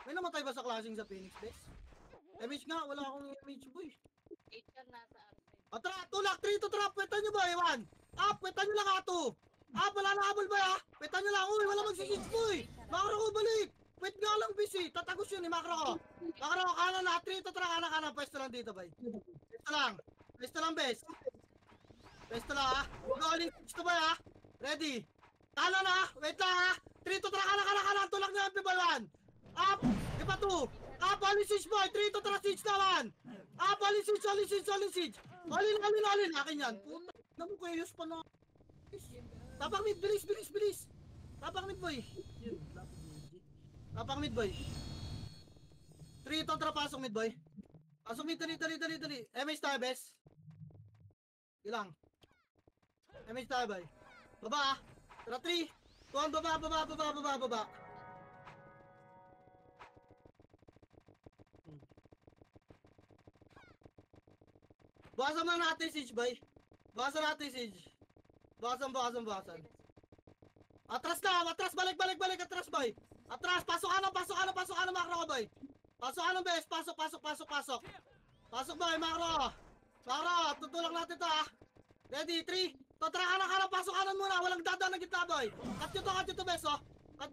Speaker 4: May namatay ba sa clashing sa Phoenix base? MH nga, wala akong MH boy.
Speaker 5: HR nasa outside.
Speaker 4: Tara, tulak, 3 to trap. Pwetan nyo boy, 1. Up, pwetan nyo lang ato. Up, wala na habol boy ha. Pwetan nyo lang. Uy, wala magsisits boy. Makro ko balik. Pwet nga lang busy. Tatagos yun eh, makro ko. Kanan na, 3 to tara, kanan. Pwesto lang dito boy. Pwesto lang base. Pwesto lang ha. Huwag ka uling switch to boy ha. Ready. Kanan na, wait lang ha. 3 to tara, kanan. Tulak nyo MP boy, 1. Up, iba 2. Up, only switch boy. 3 to tara, switch na 1. Up, only switch. Alin. Akin yan. Puta, namu ko yung pa na. Tapang mid, bilis. Tapang mid boy. Tapang mid boy. 3 to tara, pasok mid boy. Pasok mid, dali. MH tayo bes. Ilang. MH tayo boy. Baba. Tara 3. Tuwan baba. Bawasan mo natin siege boy. Bawasan. Atras, balik. Atras boy. Atras, pasok ano makro boy. Pasok bes. Pasok. Pasok boy, makro. Tutulak natin to ha. Ready, 3. Tatra kanan, pasok kanan muna. Walang dadaan ng gitna boy. Cut to bes oh. Cut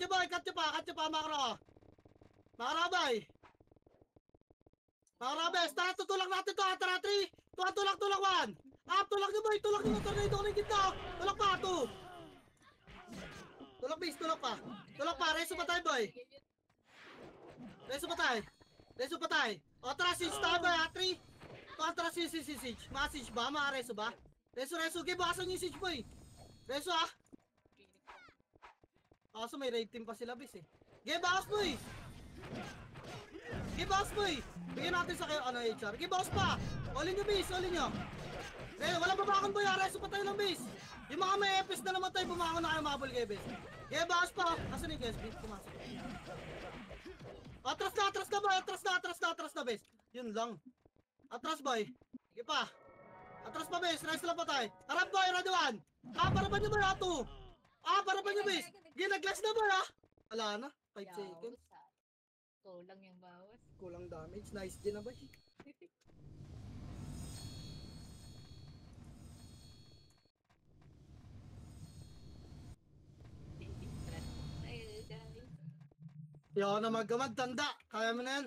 Speaker 4: boy, cut pa, makro. Makro boy. Makro bes, tara tutulak natin to ha. Tara 3. Tulak 1. Up, tulak nyo boy. Tulak nyo. Tornado ko ng gitna. Tulak pa, 2. Tulak pa. Reso pa tayo boy. Reso patay. O tara, Siege tayo ba? 3. Contra Siege. Mga Siege ba? Mga Reso ba? Reso. Okay, bakasan yung Siege boy. Reso ah. Kaso may raid team pa sila bis eh. Okay, bakas boy. Okay, bakas boy. Bigyan natin sa kayo, HR. Okay, bakas pa. All in nyo bis, all in nyo. Walang babakon boy, Reso patay lang bis. Yung mga may EPS na namatay, bumangon na kayo mabul kayo bis. Okay, bakas pa. Asan yung SB? Pumasok. Atras na, bes. Yun lang. Atras, boy. Sige pa. Atras pa, bes. Rise lang patay. Harap, boy. Raduan. Paraban nyo, boy. Ato. Paraban nyo, bes. Ginaglas na, boy, ha. Wala na. 5 seconds.
Speaker 5: Kulang yung bawas.
Speaker 4: Kulang damage. Nice din na, boy.
Speaker 5: Ay, guys.
Speaker 4: Yo na magtanda. Kaya mo na yan.